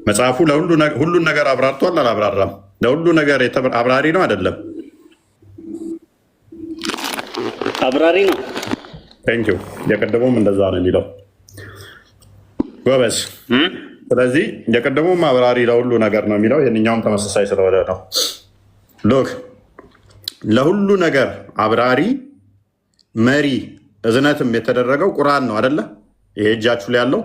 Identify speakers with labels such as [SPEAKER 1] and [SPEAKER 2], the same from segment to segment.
[SPEAKER 1] መጽሐፉ ሁሉን ነገር አብራርቷል አላብራራም? ለሁሉ ነገር አብራሪ ነው አይደለም?
[SPEAKER 2] አብራሪ ነው።
[SPEAKER 1] ቴንክ ዩ። የቀደሙም እንደዛ ነው የሚለው ጎበዝ። ስለዚህ የቀደሙም አብራሪ ለሁሉ ነገር ነው የሚለው፣ ይህንኛውም ተመሳሳይ ስለሆነ ነው። ሎክ ለሁሉ ነገር አብራሪ መሪ እዝነትም የተደረገው ቁርአን ነው አይደለ? ይሄ እጃችሁ ላይ ያለው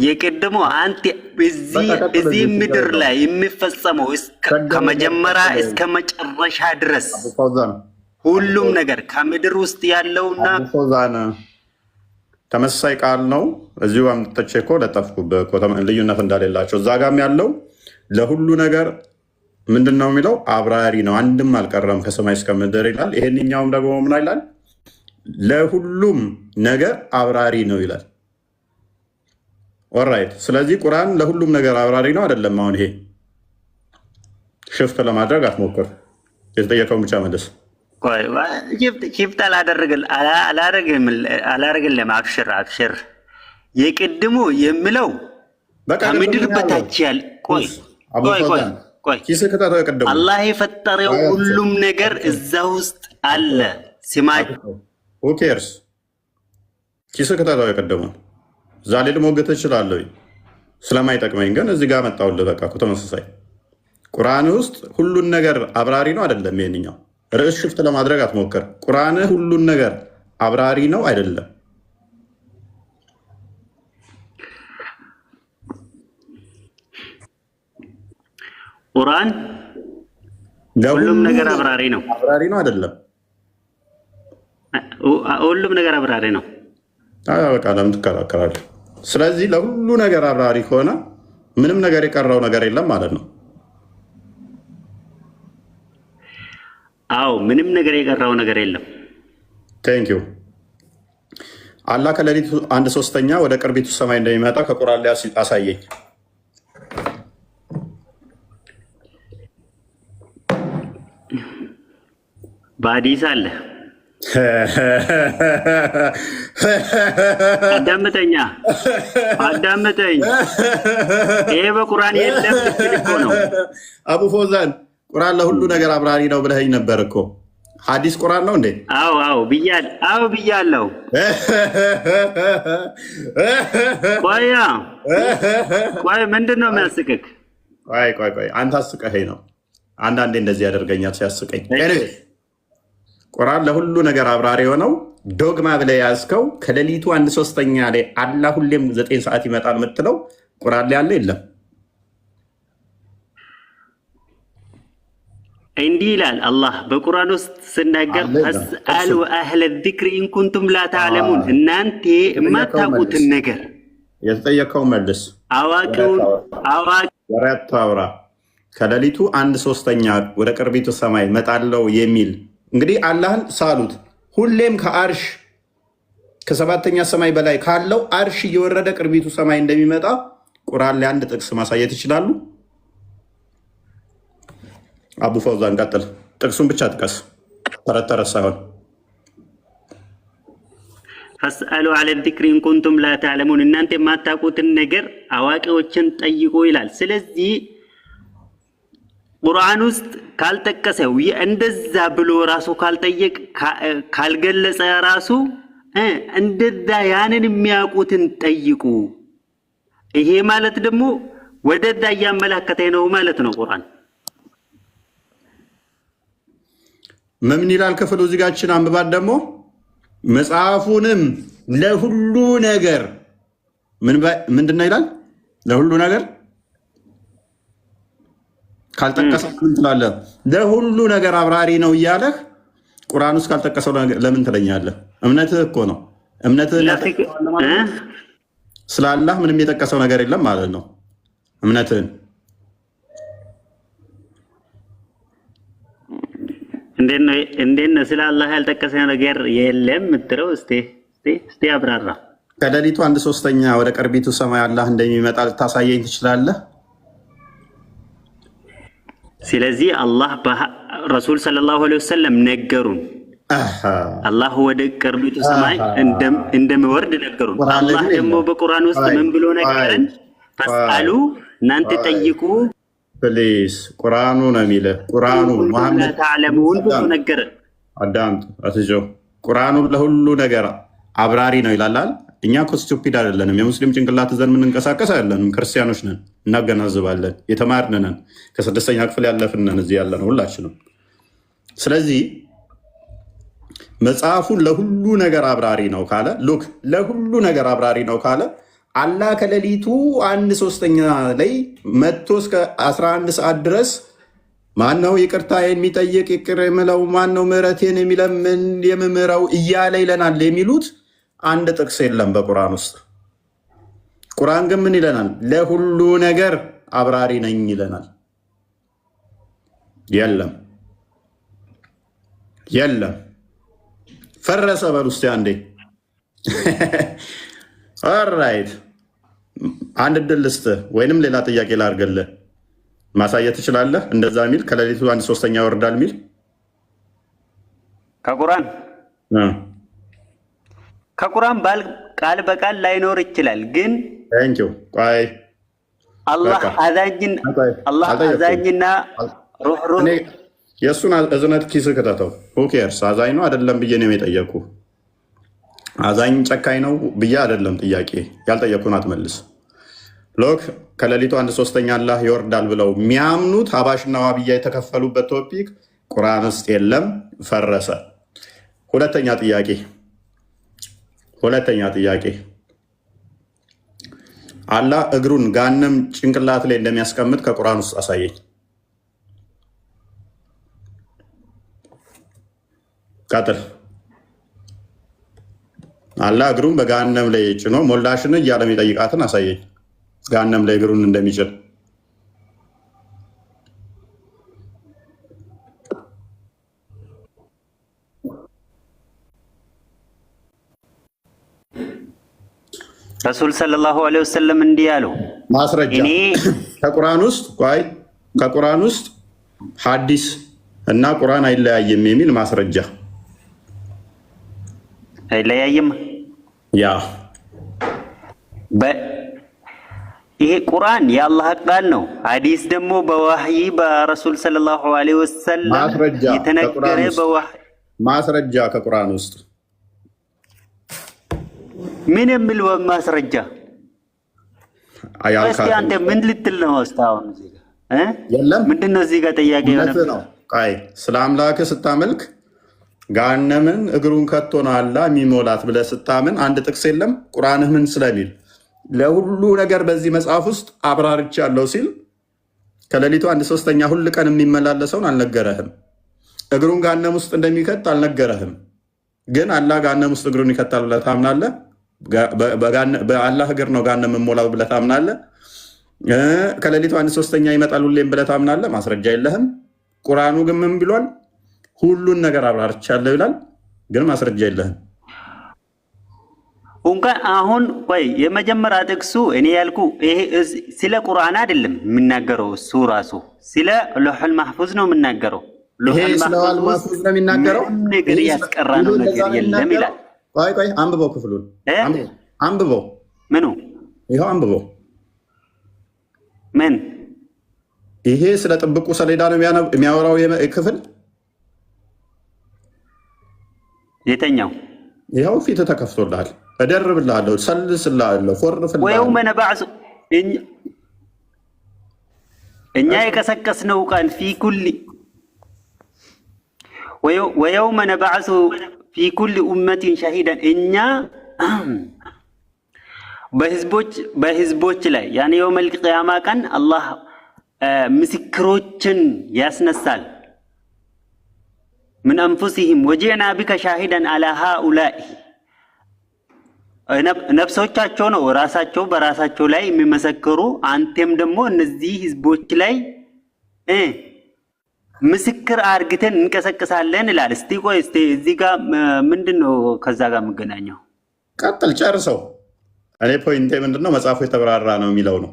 [SPEAKER 2] የቅድሙ አንተ እዚህ ምድር ላይ የሚፈጸመው ከመጀመሪያ እስከ መጨረሻ ድረስ ሁሉም ነገር ከምድር ውስጥ ያለውና
[SPEAKER 1] ተመሳሳይ ቃል ነው። እዚሁ አምጥቼ እኮ ለጠፍኩበት ልዩነት እንደሌላቸው እዛ ጋም ያለው ለሁሉ ነገር ምንድን ነው የሚለው አብራሪ ነው፣ አንድም አልቀረም ከሰማይ እስከ ምድር ይላል። ይሄንኛውም ደግሞ ምን ይላል? ለሁሉም ነገር አብራሪ ነው ይላል። ኦራይት። ስለዚህ ቁርአን ለሁሉም ነገር አብራሪ ነው አይደለም? አሁን ይሄ ሽፍት ለማድረግ አትሞክር፣ የተጠየቀውን ብቻ መልስ።
[SPEAKER 2] ሽፍት አላደርግልም። አብሽር። የቅድሙ የሚለው ከምድር በታች ያለ ቆይ አላህ የፈጠረው ሁሉም ነገር እዛ ውስጥ አለ።
[SPEAKER 1] ኬርስ ኪስ ከታተው የቀደመው እዛ ላይ ልሞገት እችላለሁ ስለማይጠቅመኝ፣ ግን እዚህ ጋር መጣሁልህ። በቃ ተመሳሳይ ቁርአን ውስጥ ሁሉን ነገር አብራሪ ነው አይደለም? ይሄንኛው ርዕስ ሽፍት ለማድረግ አትሞክር። ቁርአን ሁሉን ነገር አብራሪ ነው አይደለም?
[SPEAKER 2] ቁርአን ሁሉም ነገር አብራሪ ነው አይደለም? ሁሉም ነገር አብራሪ ነው።
[SPEAKER 1] በቃ ለምን ትከራከራለህ? ስለዚህ ለሁሉ ነገር አብራሪ ከሆነ ምንም ነገር የቀረው ነገር የለም ማለት ነው።
[SPEAKER 2] አዎ ምንም ነገር የቀረው ነገር የለም።
[SPEAKER 1] ቴንክ ዩ። አላህ ከሌሊቱ 1/3 ወደ ቅርቢቱ ሰማይ እንደሚመጣ ከቁርአን ላይ አሳየኝ።
[SPEAKER 2] በሐዲስ አለ። አዳምጠኝ። ይሄ በቁርአን የለም ልትል እኮ ነው።
[SPEAKER 1] አቡ ፎዛን ቁርአን ለሁሉ ነገር አብራሪ ነው ብለኸኝ ነበር እኮ። ሐዲስ ቁርአን ነው እንዴ?
[SPEAKER 2] አዎ ብያለሁ። ቆይ ምንድን ነው የሚያስቅህ?
[SPEAKER 1] ቆይ አንተ አስቀኸኝ ነው። አንዳንዴ እንደዚህ ያደርገኛል ሲያስቀኝ። ቁርአን ለሁሉ ነገር አብራሪ የሆነው ዶግማ ብለህ ያዝከው ከሌሊቱ 1/3 ላይ አላህ ሁሌም 9 ሰዓት ይመጣል የምትለው ቁርአን ላይ አለ የለም?
[SPEAKER 2] እንዲህ ይላል አላህ በቁርአን ውስጥ ስናገር ፈስአሉ አህለ ዚክሪ ኢን ኩንቱም ላ ተዕለሙን፣ እናንተ የማታውቁትን ነገር
[SPEAKER 1] የተጠየቀው መልስ።
[SPEAKER 2] አዋቂውን
[SPEAKER 1] አውራ ከሌሊቱ 1/3 ወደ ቅርቢቱ ሰማይ መጣለው የሚል እንግዲህ አላህን ሳሉት። ሁሌም ከአርሽ ከ7ኛ ሰማይ በላይ ካለው አርሽ እየወረደ ቅርቢቱ ሰማይ እንደሚመጣ ቁርአን ላይ አንድ ጥቅስ ማሳየት ይችላሉ? አቡ ፈውዛን ቀጥል። ጥቅሱን ብቻ ጥቀስ፣ ተረት ሳይሆን።
[SPEAKER 2] ፈስአሉ አለ ዚክሪ ኢን ኩንቱም ላ ተዕለሙን፣ እናንተ የማታውቁትን ነገር አዋቂዎችን ጠይቁ ይላል። ስለዚህ ቁርአን ውስጥ ካልጠቀሰው እንደዛ ብሎ ራሱ ካልጠየቅ ካልገለጸ ራሱ እንደዛ ያንን የሚያውቁትን ጠይቁ። ይሄ ማለት ደግሞ ወደዛ እያመላከተ ነው ማለት ነው። ቁርአን
[SPEAKER 1] ምን ይላል ክፍሉ? እዚህ ጋር አንብባት ደግሞ መጽሐፉንም ለሁሉ ነገር ምንድን ነው ይላል? ለሁሉ ነገር ካልጠቀሰው ምን ትላለህ? ለሁሉ ነገር አብራሪ ነው እያለህ ቁርአን ውስጥ ካልጠቀሰው ለምን ትለኛለህ? እምነትህ እኮ ነው። እምነትህ ስለ አላህ ምንም የጠቀሰው ነገር የለም ማለት ነው። እምነትህን
[SPEAKER 2] እንዴት ነው ስለ አላህ ያልጠቀሰ ነገር የለም የምትለው? እስቲ አብራራ።
[SPEAKER 1] ከሌሊቱ 1/3 ወደ ቅርቢቱ ሰማይ አላህ እንደሚመጣ ልታሳየኝ ትችላለህ?
[SPEAKER 2] ስለዚህ አላህ ረሱል ሰለላሁ ዐለይሂ ወሰለም ነገሩን። አላህ ወደ ቅርቢቱ ሰማይ እንደሚወርድ ነገሩን። አላህ ደግሞ በቁርአን ውስጥ ምን ብሎ ነገረን? ፈስአሉ እናንተ ጠይቁ
[SPEAKER 1] ፕሊስ። ቁርአኑ ነው የሚለው። ቁርአኑ መሐመድ
[SPEAKER 2] ተዓለሙን ብሎ ነገረን።
[SPEAKER 1] አዳምጥ አትጆ። ቁርአኑ ለሁሉ ነገር አብራሪ ነው ይላል። እኛ እኮ ስቱፒድ አይደለንም። የሙስሊም ጭንቅላት ዘንድ የምንንቀሳቀስ አይደለንም። ክርስቲያኖች ነን፣ እናገናዝባለን፣ የተማርን ነን፣ ከ6ኛ ክፍል ያለፍን ነን እዚህ ያለን ሁላችንም። ስለዚህ መጽሐፉን ለሁሉ ነገር አብራሪ ነው ካለ ሉክ ለሁሉ ነገር አብራሪ ነው ካለ አላህ ከሌሊቱ 1/3 ላይ መጥቶ እስከ 11 ሰዓት ድረስ ማነው ይቅርታ የሚጠይቅ ይቅር የምለው ማነው ምህረቴን የሚለምን የምምረው እያለ ይለናል የሚሉት አንድ ጥቅስ የለም በቁርአን ውስጥ። ቁርአን ግን ምን ይለናል? ለሁሉ ነገር አብራሪ ነኝ ይለናል። የለም ፈረሰ በል ውስጥ አንዴ። ኦልራይት አንድ እድል ልስጥህ ወይንም ሌላ ጥያቄ ላድርግልህ። ማሳየት ትችላለህ? እንደዛ ሚል ከሌሊቱ 1/3 ይወርዳል ሚል
[SPEAKER 2] ከቁርአን ቃል በቃል ላይኖር ይችላል። ግን
[SPEAKER 1] ቆይ
[SPEAKER 2] አላህ አዛኝና ሩህሩህ
[SPEAKER 1] የእሱን እዝነት ኪስ ከተተው ኬርስ አዛኝ ነው አይደለም ብዬ ነው የጠየቁ። አዛኝ ጨካኝ ነው ብዬ አይደለም ጥያቄ ያልጠየቁን አትመልስ። ሎክ ከሌሊቱ 1/3 አላህ ይወርዳል ብለው የሚያምኑት ሀባሽና ዋብያ የተከፈሉበት ቶፒክ ቁርአን ውስጥ የለም፣ ፈረሰ። ሁለተኛ ጥያቄ አላህ እግሩን ጋነም ጭንቅላት ላይ እንደሚያስቀምጥ ከቁርአን ውስጥ አሳየኝ። ቀጥል። አላህ እግሩን በጋነም ላይ ጭኖ ሞላሽን እያለ የሚጠይቃትን አሳየኝ። ጋነም ላይ እግሩን እንደሚጭን
[SPEAKER 2] ረሱል ሰለላሁ ዐለይሂ ወሰለም እንዲህ አሉ።
[SPEAKER 1] ማስረጃ ከቁርአን ውስጥ ሐዲስ እና ቁርአን አይለያይም የሚል ማስረጃ።
[SPEAKER 2] አይለያይም
[SPEAKER 1] ያ
[SPEAKER 2] ይሄ ቁርአን የአላህ ቃል ነው። ሐዲስ ደግሞ በዋህይ በረሱል ሰለላሁ ዐለይሂ ወሰለም የተነገረ በዋህይ
[SPEAKER 1] ማስረጃ ከቁርአን ውስጥ
[SPEAKER 2] ምን የሚል ማስረጃ? እስኪ አንተ ምን ልትል ነው? እስካሁን እዚህ ጋር ምንድን ነው እዚህ ጋር ጥያቄ
[SPEAKER 1] ነው? ስለ አምላክ ስታመልክ ጋነምን እግሩን ከቶ ነው አላህ የሚሞላት ብለህ ስታምን አንድ ጥቅስ የለም? ቁርአንህ ምን ስለሚል ለሁሉ ነገር በዚህ መጽሐፍ ውስጥ አብራርቻለሁ ሲል ከሌሊቱ 1/3 ሁል ቀን የሚመላለሰውን አልነገረህም። እግሩን ጋነም ውስጥ እንደሚከት አልነገረህም። ግን አላህ ጋነም ውስጥ እግሩን ይከታል ብለህ ታምናለህ? በአላህ እግር ነው ጋነም የምሞላው ብለህ ታምናለህ? ከሌሊቱ 1/3 ይመጣል ሁሌም ብለህ ታምናለህ? ማስረጃ የለህም። ቁርአኑ ግን ምን ብሏል? ሁሉን ነገር አብራርቻለሁ ይላል። ግን ማስረጃ የለህም።
[SPEAKER 2] እንኳን አሁን ቆይ የመጀመሪያ ጥቅሱ እኔ ያልኩ ይሄ ስለ ቁርአን አይደለም የምናገረው። እሱ ራሱ ስለ ለውሑል ማህፉዝ ነው የምናገረው። ለውሑል ማህፉዝ ነው የሚናገረው። ነገር ያስቀራ ነው ነገር የለም ይላል።
[SPEAKER 1] ቆይ አንብበው፣ ክፍሉን አንብበው።
[SPEAKER 2] ምኑ?
[SPEAKER 1] ይኸው አንብበው።
[SPEAKER 2] ምን?
[SPEAKER 1] ይሄ ስለ ጥብቁ ሰሌዳ ነው የሚያወራው ክፍል።
[SPEAKER 2] የተኛው?
[SPEAKER 1] ይኸው ፊት ተከፍቶልሃል። እደርብልሃለሁ፣ ሰልስልሃለሁ፣ ፎርፍልሃለሁ።
[SPEAKER 2] ወየውመ ነብዐሱ እኛ የቀሰቀስነው ቃል ፊ ኩሊ ወየውመ ነብዐሱ ፊ ኩሊ ኡመቲን ሸሂደን እኛ በህዝቦች ላይ ያኔ የውመል ቂያማ ቀን አላህ ምስክሮችን ያስነሳል። ምን አንፉሲሂም ወጂዕና ቢከ ሻሂደን አላ ሃኡላኢ ነፍሶቻቸው ነው ራሳቸው በራሳቸው ላይ የሚመሰክሩ። አንተም ደግሞ እነዚህ ህዝቦች ላይ ምስክር አርግተን እንቀሰቅሳለን ይላል። እስቲ ቆይ እስቲ እዚህ ጋር ምንድነው ከዛ ጋር የምገናኘው?
[SPEAKER 1] ቀጥል፣ ጨርሰው። እኔ ፖይንቴ ምንድነው መጽሐፉ የተብራራ ነው የሚለው ነው።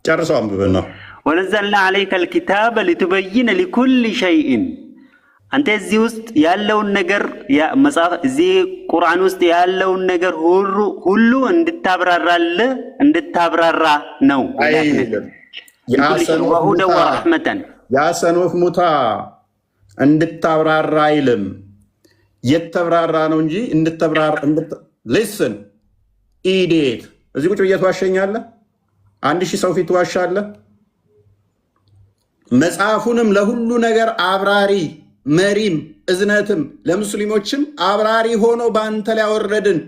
[SPEAKER 1] ጨርሰው አንብበን ነው
[SPEAKER 2] ወነዘልና ዐለይከ ልኪታበ ሊቱበይነ ሊኩሊ ሸይእን አንተ እዚህ ውስጥ ያለውን ነገር መጽሐፍ እዚህ ቁርአን ውስጥ ያለውን ነገር ሁሉ እንድታብራራ ነው። ወሁደ ወረሕመተን
[SPEAKER 1] ያሰኖፍ ሙታ እንድታብራራ አይልም። የተብራራ ነው እንጂ ልስን ኢዴት እዚህ ቁጭ ብዬ ትዋሸኛለህ? 1000 ሰው ፊት ትዋሻለህ? መጽሐፉንም ለሁሉ ነገር አብራሪ መሪም እዝነትም ለሙስሊሞችም አብራሪ ሆኖ በአንተ ላይ ያወረድን።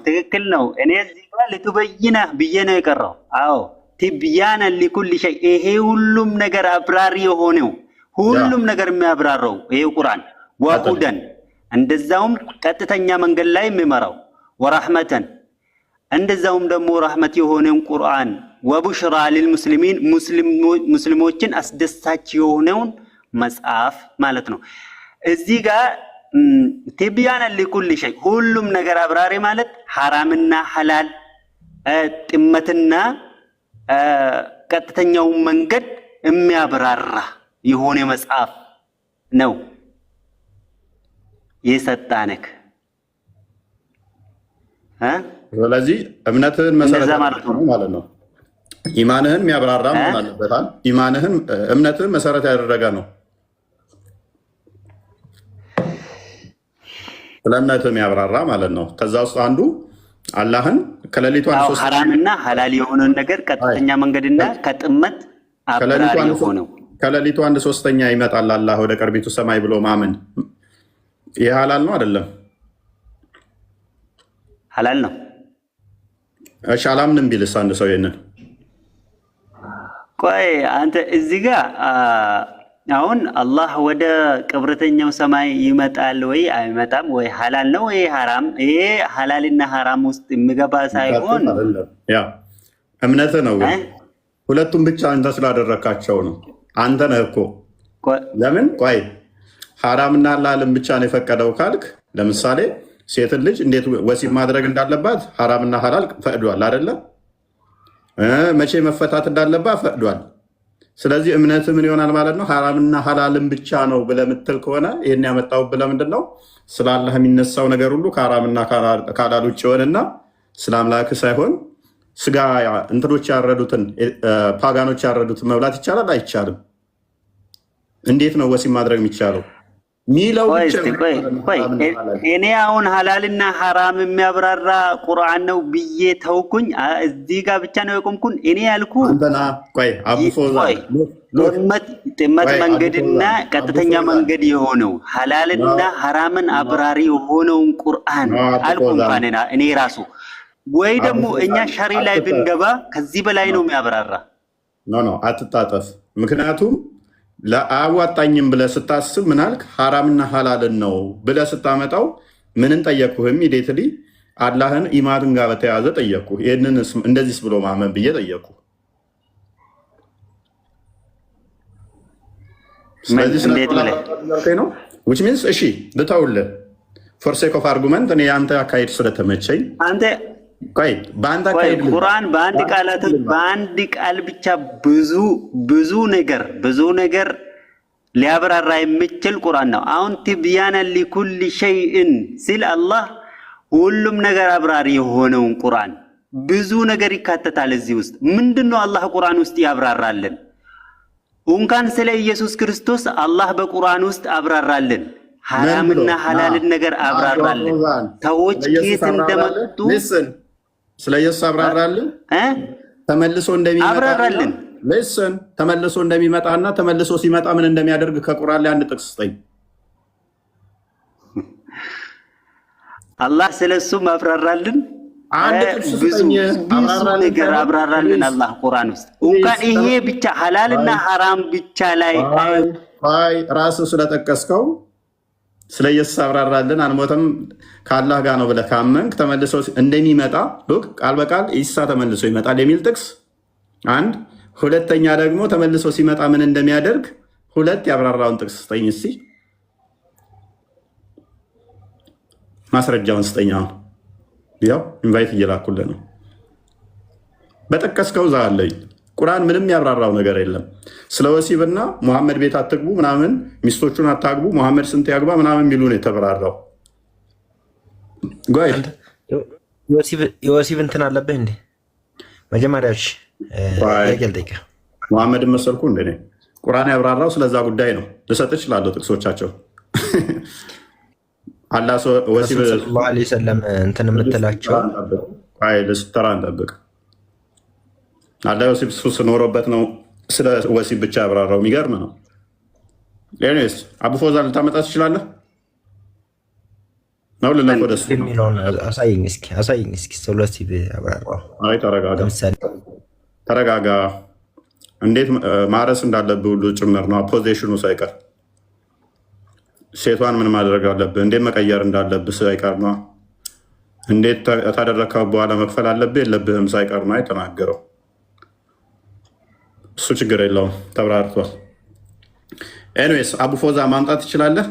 [SPEAKER 2] ትክክል ነው። እኔ እዚህ ጋር ልትበይነ ብዬ ነው የቀረው። አዎ ትብያነ ሊኩል ሸይ፣ ይሄ ሁሉም ነገር አብራሪ የሆነው ሁሉም ነገር የሚያብራራው ይሄ ቁርአን፣ ወሁደን እንደዛውም ቀጥተኛ መንገድ ላይ የሚመራው፣ ወራህመተን እንደዛውም ደግሞ ረህመት የሆነውን ቁርአን፣ ወቡሽራ ሊልሙስሊሚን ሙስሊሞችን አስደሳች የሆነውን መጽሐፍ ማለት ነው። እዚህ ጋር ትብያነ ሊኩል ሸይ ሁሉም ነገር አብራሪ ማለት ሐራምና ሐላል ጥመትና ቀጥተኛውን መንገድ የሚያብራራ የሆነ መጽሐፍ ነው የሰጣነክ።
[SPEAKER 1] ስለዚህ እምነትህን መሰረት ማለት ነው። ኢማንህን የሚያብራራ መሆን አለበታል። እምነትህን መሰረት ያደረገ ነው። ስለ እምነትህ የሚያብራራ ማለት ነው። ከዛ ውስጥ አንዱ አላህን ከሌሊቱ
[SPEAKER 2] ሐራምና ሐላል የሆነውን ነገር ቀጥተኛ መንገድና ከጥመት አብራሪ የሆነው
[SPEAKER 1] ከሌሊቱ 1/3 ይመጣል አላህ ወደ ቅርቢቱ ሰማይ ብሎ ማመን ይህ ሐላል ነው አይደለም?
[SPEAKER 2] ሐላል ነው።
[SPEAKER 1] እሺ አላምንም ቢልስ አንድ ሰው ይሄንን?
[SPEAKER 2] ቆይ አንተ እዚህ ጋር አሁን አላህ ወደ ቅብረተኛው ሰማይ ይመጣል ወይ አይመጣም? ወይ ሐላል ነው ወይ ሐራም? ይሄ ሐላልና ሐራም ውስጥ የሚገባ ሳይሆን
[SPEAKER 1] ያ እምነትህ ነው። ሁለቱም ብቻ አንተ ስላደረካቸው ነው። አንተ ነህ እኮ ለምን ቆይ ሐራምና ሐላልን ብቻ ነው የፈቀደው ካልክ፣ ለምሳሌ ሴትን ልጅ እንዴት ወሲብ ማድረግ እንዳለባት ሐራምና ሐላል ፈቅዷል አይደለ? መቼ መፈታት እንዳለባት ፈቅዷል። ስለዚህ እምነት ምን ይሆናል ማለት ነው? ሐራምና ሐላልን ብቻ ነው ብለህ የምትል ከሆነ ይህን ያመጣሁብህ ለምንድን ነው? ስለ አላህ የሚነሳው ነገር ሁሉ ከሐራምና ከሐላል ውጭ የሆነና ስለ አምላክ ሳይሆን ስጋ እንትኖች ያረዱትን ፓጋኖች ያረዱትን መብላት ይቻላል አይቻልም? እንዴት ነው ወሲብ ማድረግ የሚቻለው ሚለው?
[SPEAKER 2] እኔ አሁን ሐላልና ሐራም የሚያብራራ ቁርአን ነው ብዬ ተውኩኝ። እዚህ ጋር ብቻ ነው የቆምኩኝ። እኔ ያልኩ ጥመት መንገድና ቀጥተኛ መንገድ የሆነው ሐላልና ሐራምን አብራሪ የሆነውን ቁርአን አልኩ እንኳን እኔ ራሱ። ወይ ደግሞ እኛ ሸሪ ላይ ብንገባ ከዚህ በላይ ነው የሚያብራራ።
[SPEAKER 1] ኖ አትጣጠፍ። ምክንያቱም ለአዋጣኝም ብለህ ስታስብ ምናልክ ሐራምና ሐላልን ነው ብለህ ስታመጣው ምንን ጠየቅኩህ? ኢሚዲየትሊ አላህን ኢማንን ጋር በተያያዘ ጠየቅኩህ። ይህንን እንደዚህስ ብሎ ማመን ብዬ ጠየቅኩህ። ስለዚህ ነው which means እሺ ልተውልህ for sake of argument እኔ የአንተ አካሄድ ስለተመቸኝ በአንድ
[SPEAKER 2] ቁርአን በአንድ ቃል ብቻ ብዙ ነገር ሊያብራራ የሚችል ቁርአን ነው። አሁን ትብያነ ሊኩል ሸይእን ሲል አላህ ሁሉም ነገር አብራሪ የሆነውን ቁርአን ብዙ ነገር ይካተታል። እዚህ ውስጥ ምንድነው አላህ ቁርአን ውስጥ ያብራራልን? እንኳን ስለ ኢየሱስ ክርስቶስ አላህ በቁርአን ውስጥ አብራራልን። ሐራምና ሐላልን ነገር አብራራልን። ሰዎች ከየት እንደመጡ
[SPEAKER 1] ስለ ኢየሱስ አብራራልን። ተመልሶ እንደሚመጣና ተመልሶ ሲመጣ ምን እንደሚያደርግ ከቁርአን ላይ አንድ ጥቅስ ስጠኝ።
[SPEAKER 2] አላህ ስለሱ አብራራልን። ብዙ ነገር አብራራልን አላህ ቁርአን ውስጥ። እንኳን ይሄ ብቻ ሐላልና ሐራም ብቻ ላይ
[SPEAKER 1] ራሱ ስለጠቀስከው ስለ ኢየሱስ አብራራልን። አንሞተም ከአላህ ጋር ነው ብለህ ካመንክ ተመልሶ እንደሚመጣ ቃል በቃል ኢሳ ተመልሶ ይመጣል የሚል ጥቅስ አንድ። ሁለተኛ ደግሞ ተመልሶ ሲመጣ ምን እንደሚያደርግ ሁለት ያብራራውን ጥቅስ ስጠኝ እስኪ። ማስረጃውን ስጠኝ። አሁን ያው ኢንቫይት እየላኩልህ ነው። በጠቀስከው ዛለኝ ቁርአን ምንም ያብራራው ነገር የለም። ስለ ወሲብና ሙሐመድ ቤት አትግቡ ምናምን፣ ሚስቶቹን አታግቡ፣ ሙሐመድ ስንት ያግባ ምናምን የሚሉ ነው የተብራራው።
[SPEAKER 3] የወሲብ እንትን አለብህ እንዴ? መጀመሪያዎች ጠይቀ
[SPEAKER 1] ሙሐመድን መሰልኩ እንደ ቁርአን ያብራራው ስለዛ ጉዳይ ነው። ልሰጥ እችላለሁ ጥቅሶቻቸው። አላህ ወሲብ
[SPEAKER 3] ሰለላሁ ዐለይሂ ወሰለም እንትን የምትላቸው
[SPEAKER 1] ተራ እንጠብቅ። አላህ ወሲብ ሱስ ኖሮበት ነው ስለ ወሲብ ብቻ ያብራራው። የሚገርም ነው። ኤኒዌይስ አቡ ፎዛ ልታመጣ ትችላለህ ነው ልለፍ ወደሱ
[SPEAKER 3] የሚለውን አሳየኝ እስኪ ስለ ወሲብ ያብራራው።
[SPEAKER 1] አይ ተረጋጋ። እንዴት ማረስ እንዳለብህ ሁሉ ጭምር ነው። ፖዚሽኑ ሳይቀር ሴቷን ምን ማድረግ አለብህ፣ እንዴት መቀየር እንዳለብህ ሳይቀር ነው። እንዴት ታደረግከው በኋላ መክፈል አለብህ የለብህም ሳይቀር ነው የተናገረው። እሱ ችግር የለውም ተብራርቷል። ኤኒዌይስ አቡ ፎዛ ማምጣት ትችላለህ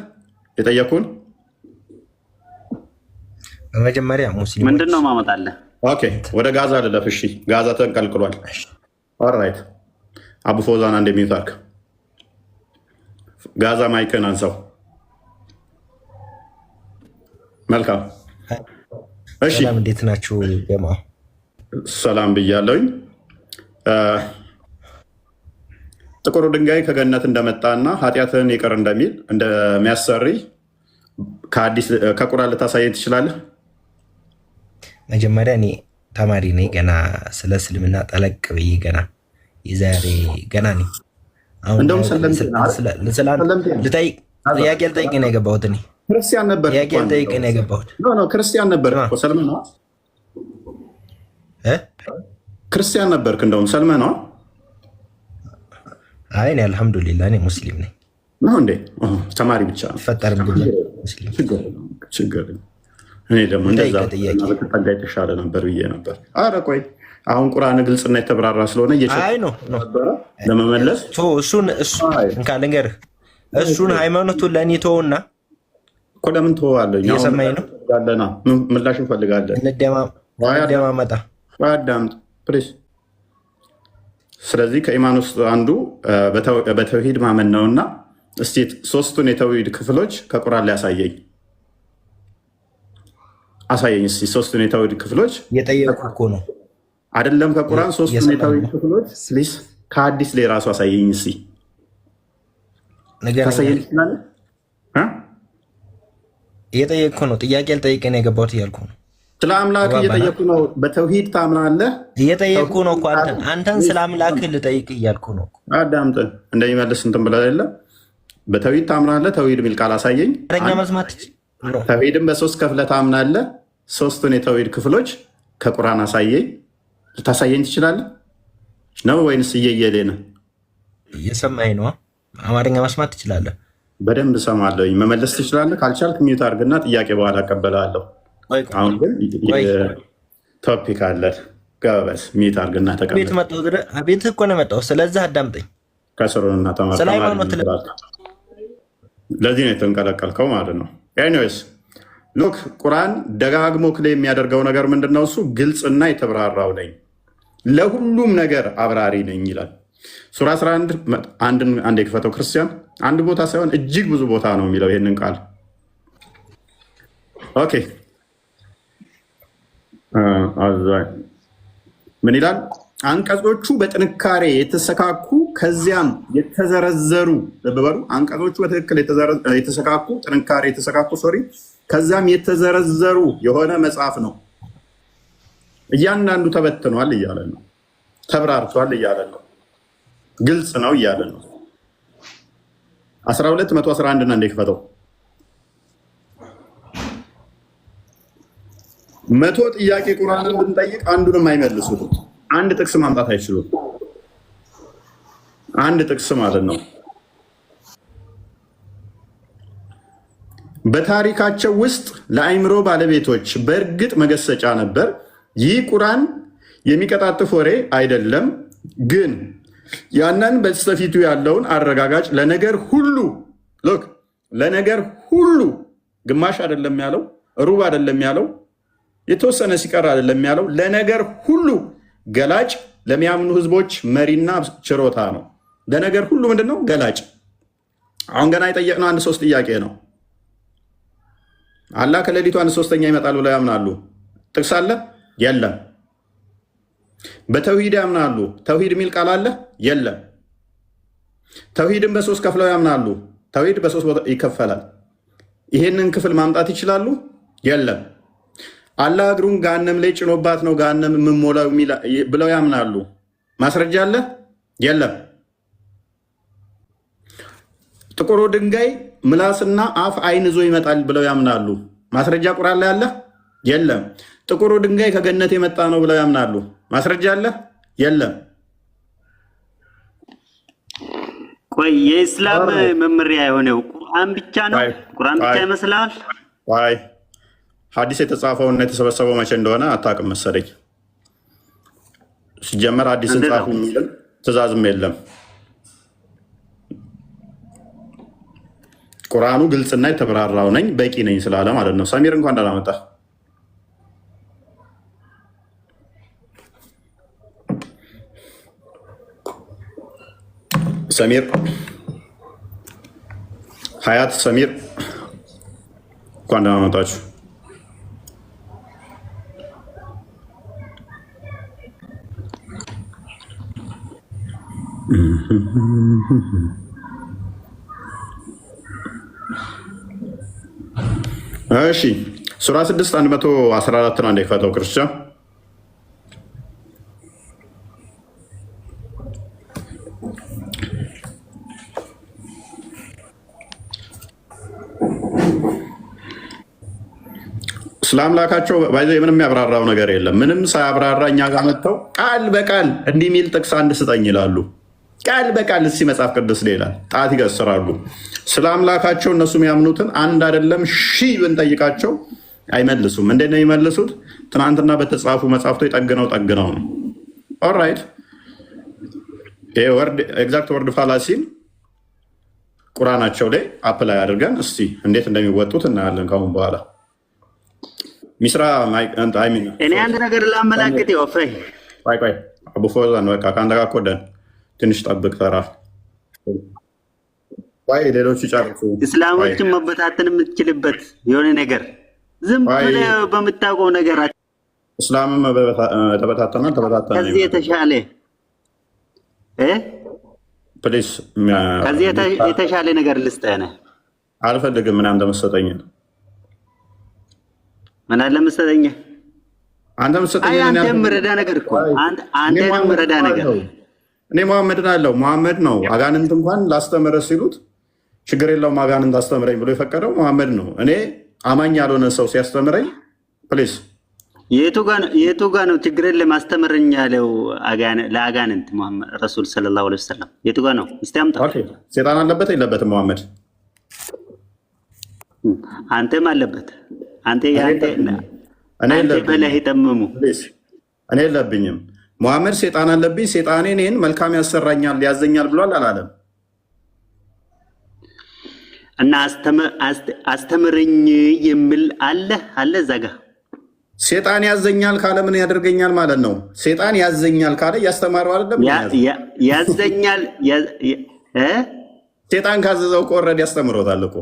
[SPEAKER 1] የጠየኩን።
[SPEAKER 3] በመጀመሪያ ሙስሊም
[SPEAKER 2] ምንድን ነው ማመጣለህ?
[SPEAKER 1] ኦኬ ወደ ጋዛ ልለፍ። እሺ ጋዛ ተንቀልቅሏል። ኦልራይት አቡ ፎዛን አንድ የሚታርክ ጋዛ ማይክን አንሳው። መልካም እሺ፣
[SPEAKER 3] እንዴት ናችሁ?
[SPEAKER 1] ሰላም ብያለሁኝ። ጥቁሩ ድንጋይ ከገነት እንደመጣና ኃጢአትህን ይቅር እንደሚል እንደሚያሰሪ ከቁርአን ልታሳየኝ ትችላለህ?
[SPEAKER 3] መጀመሪያ እኔ ተማሪ ነኝ ገና፣ ስለ እስልምና ጠለቅ ብዬ ገና የዛሬ ገና ነኝ።
[SPEAKER 1] እንደውም
[SPEAKER 3] ጥያቄ ልጠይቅ ነው የገባሁት። እኔ
[SPEAKER 1] ክርስቲያን ነበር።
[SPEAKER 3] ጥያቄ ልጠይቅ ነው የገባሁት።
[SPEAKER 1] ክርስቲያን ነበር ሰልመህ ነዋ። ክርስቲያን ነበርክ እንደውም ሰልመህ ነዋ።
[SPEAKER 3] አይ እኔ አልሐምዱሊላህ እኔ ሙስሊም ነኝ።
[SPEAKER 1] ነው እንዴ? ተማሪ ብቻ
[SPEAKER 3] ፈጠርም ሙስሊም
[SPEAKER 1] ችግር። እኔ ደግሞ እንደዛ በተጠጋ የተሻለ ነበር ብዬ ነበር። አረ ቆይ አሁን ቁርአን ግልጽና የተብራራ ስለሆነ ነበረ ለመመለስ
[SPEAKER 3] ልንገርህ፣ እሱን ሃይማኖቱን ለእኔ ተወውና
[SPEAKER 1] እኮ ለምን ተወዋለሁ?
[SPEAKER 3] እየሰማኝ ነው።
[SPEAKER 1] ምላሽ እንፈልጋለን።
[SPEAKER 3] እንደማመጣ
[SPEAKER 1] አዳምጥ ፕሊዝ። ስለዚህ ከኢማን ውስጥ አንዱ በተውሂድ ማመን ነውና እስቲ ሶስቱን የተውሂድ ክፍሎች ከቁርአን ላይ አሳየኝ እስቲ ሶስቱን የተውሂድ ክፍሎች።
[SPEAKER 3] እየጠየቁ እኮ ነው
[SPEAKER 1] አይደለም? ከቁርአን ሶስቱን የተውሂድ ክፍሎች ፕሊዝ ከሐዲስ ላይ ራሱ አሳየኝ እስቲ። ታሳየኝ ይችላል?
[SPEAKER 3] እየጠየቅኩ ነው። ጥያቄ ልጠይቅ ነው የገባሁት እያልኩ ነው።
[SPEAKER 1] ስለ አምላክ እየጠየኩ ነው። በተውሂድ ታምናለህ?
[SPEAKER 3] እየጠየቅኩ ነው እኮ አንተን ስለ አምላክ ልጠይቅ እያልኩ ነው።
[SPEAKER 1] አዳምጥ እንደሚመልስ እንትን ብለህ የለ። በተውሂድ ታምናለህ? ተውሂድ የሚል ቃል አሳየኝ።
[SPEAKER 3] ረኛ መስማት
[SPEAKER 1] ተውሂድን በሶስት ከፍለህ ታምናለህ። ሶስቱን የተውሂድ ክፍሎች ከቁርአን አሳየኝ። ልታሳየኝ ትችላለህ ነው ወይንስ እየየሌ ነህ?
[SPEAKER 3] እየሰማኝ ነው። አማርኛ መስማት ትችላለህ?
[SPEAKER 1] በደንብ እሰማለሁኝ። መመለስ ትችላለህ? ካልቻልክ ሚዩት አድርግና ጥያቄ በኋላ እቀበላለሁ። አሁን ግን ቶፒክ አለ። ገበስ ሚዩት አድርግና ተቀበል።
[SPEAKER 3] ቤት እኮ ነው የመጣሁት። ስለዚህ አዳምጠኝ።
[SPEAKER 1] ከስሩና ተማር። ለዚህ ነው የተንቀለቀልከው ማለት ነው። ኤኒዌይስ ሉክ ቁርአን ደጋግሞ ክሌ የሚያደርገው ነገር ምንድነው? እሱ ግልጽና የተብራራው ነኝ፣ ለሁሉም ነገር አብራሪ ነኝ ይላል። ሱራ 11 አንድ የክፈተው ክርስቲያን፣ አንድ ቦታ ሳይሆን እጅግ ብዙ ቦታ ነው የሚለው ይህንን ቃል። ኦኬ ምን ይላል? አንቀጾቹ በጥንካሬ የተሰካኩ ከዚያም የተዘረዘሩ በበሩ አንቀጾቹ በትክክል የተሰካኩ ጥንካሬ የተሰካኩ ከዚያም የተዘረዘሩ የሆነ መጽሐፍ ነው። እያንዳንዱ ተበትኗል እያለ ነው። ተብራርቷል እያለ ነው። ግልጽ ነው እያለ ነው። 12:111 እና እንደክፈተው 100 ጥያቄ ቁርአንን ብንጠይቅ አንዱንም አይመልሱትም። አንድ ጥቅስ ማምጣት አይችሉም። አንድ ጥቅስ ማለት ነው። በታሪካቸው ውስጥ ለአእምሮ ባለቤቶች በእርግጥ መገሰጫ ነበር። ይህ ቁርአን የሚቀጣጥፍ ወሬ አይደለም፣ ግን ያንን በስተፊቱ ያለውን አረጋጋጭ ለነገር ሁሉ ለነገር ሁሉ ግማሽ አይደለም ያለው፣ ሩብ አይደለም ያለው፣ የተወሰነ ሲቀር አይደለም ያለው፣ ለነገር ሁሉ ገላጭ ለሚያምኑ ህዝቦች መሪና ችሮታ ነው። ለነገር ሁሉ ምንድነው ገላጭ። አሁን ገና የጠየቅነው አንድ ሶስት ጥያቄ ነው። አላህ ከሌሊቱ አንድ ሶስተኛ ይመጣል ብለው ያምናሉ። ጥቅስ አለ? የለም። በተውሂድ ያምናሉ። ተውሂድ የሚል ቃል አለ? የለም። ተውሂድን በሶስት ከፍለው ያምናሉ። ተውሂድ በሶስት ቦታ ይከፈላል። ይሄንን ክፍል ማምጣት ይችላሉ? የለም። አላህ እግሩን ገሃነም ላይ ጭኖባት ነው ገሃነም የምሞላው ብለው ያምናሉ። ማስረጃ አለ? የለም። ጥቁሩ ድንጋይ ምላስና አፍ አይን ይዞ ይመጣል ብለው ያምናሉ። ማስረጃ ቁርአን ላይ አለ? የለም። ጥቁሩ ድንጋይ ከገነት የመጣ ነው ብለው ያምናሉ። ማስረጃ አለ? የለም።
[SPEAKER 2] ቆይ የእስላም መመሪያ የሆነው ቁርአን ብቻ ነው? ቁርአን ብቻ ይመስላል?
[SPEAKER 1] አይ ሐዲስ የተጻፈውና የተሰበሰበው መቼ እንደሆነ አታውቅም መሰለኝ። ሲጀመር ሐዲስን ጻፉ የሚል ትእዛዝም የለም። ቁርአኑ ግልጽና የተብራራው ነኝ በቂ ነኝ ስላለ ማለት ነው። ሰሚር እንኳን እንዳላመጣ ሰሚር ሀያት ሰሚር እንኳን ደህና መጣችሁ። እሺ ሱራ 6 114 ነው። እንደፈተው ክርስቲያን ስለ አምላካቸው ባይዘ ምንም ያብራራው ነገር የለም። ምንም ሳያብራራ እኛ ጋር መጥተው ቃል በቃል እንዲህ የሚል ጥቅስ አንድ ስጠኝ ይላሉ። ቃል በቃል እስኪ መጽሐፍ ቅዱስ ይላል ጣት ይገስራሉ። ስለ አምላካቸው እነሱ የሚያምኑትን አንድ አይደለም ሺህ ብንጠይቃቸው አይመልሱም። እንዴት ነው የሚመልሱት? ትናንትና በተጻፉ መጽሐፍቶች ጠግነው ነው። ኦልራይት ይሄ ወርድ ኤግዛክት ወርድ ፋላሲን ቁርአናቸው ላይ አፕላይ አድርገን እስቲ እንዴት እንደሚወጡት እናያለን ካሁን በኋላ። ሚስራ
[SPEAKER 2] እኔ አንድ ነገር ላመላክት ይወፍረኝ
[SPEAKER 1] ቆይ አቡፎዛን በቃ ከአንድ ጋር ኮደን ትንሽ ጠብቅ ተራ ወይ ሌሎች ይጨርሱ።
[SPEAKER 2] እስላሞችን መበታተን የምትችልበት የሆነ ነገር ዝም ብለህ በምታውቀው ነገር
[SPEAKER 1] እስላምን ተበታተናል።
[SPEAKER 2] ከዚህ የተሻለ
[SPEAKER 1] ፕሊስ
[SPEAKER 2] ከዚህ የተሻለ ነገር ልስጠህ።
[SPEAKER 1] አልፈልግም። ምን አንተ መሰጠኝ
[SPEAKER 2] ምን አለ መሰለኝ
[SPEAKER 1] አንተ መሰጠኝ
[SPEAKER 2] አንተ ምረዳ ነገር እኮ አንተ ምረዳ ነገር
[SPEAKER 1] እኔ መሐመድን አለው መሐመድ ነው። አጋንንት እንኳን ላስተምረ ሲሉት ችግር የለውም አጋንንት አስተምረኝ ብሎ የፈቀደው መሐመድ ነው። እኔ አማኝ ያልሆነ ሰው ሲያስተምረኝ ፕሊስ
[SPEAKER 2] የቱ ጋ ነው ችግርን ለማስተምረኝ ያለው ለአጋንንት መሐመድ ረሱል ሰለላሁ ዐለይሂ ወሰለም የቱ ጋ ነው? እስቲ አምጣ።
[SPEAKER 1] ሴጣን አለበት የለበትም? መሐመድ
[SPEAKER 2] አንተም አለበት። አንተ በላይ ጠመሙ
[SPEAKER 1] እኔ የለብኝም። መሐመድ ሴጣን አለብኝ፣ ሴጣኔ እኔን መልካም ያሰራኛል ያዘኛል ብሏል አላለም?
[SPEAKER 2] እና አስተምረኝ የሚል አለ እዛ ጋ።
[SPEAKER 1] ሴጣን ያዘኛል ካለ ምን ያደርገኛል ማለት ነው? ሴጣን ያዘኛል ካለ እያስተማረው አይደለም?
[SPEAKER 2] ያዘኛል
[SPEAKER 1] ሴጣን ካዘዘው እኮ ኦልሬዲ ያስተምሮታል እኮ።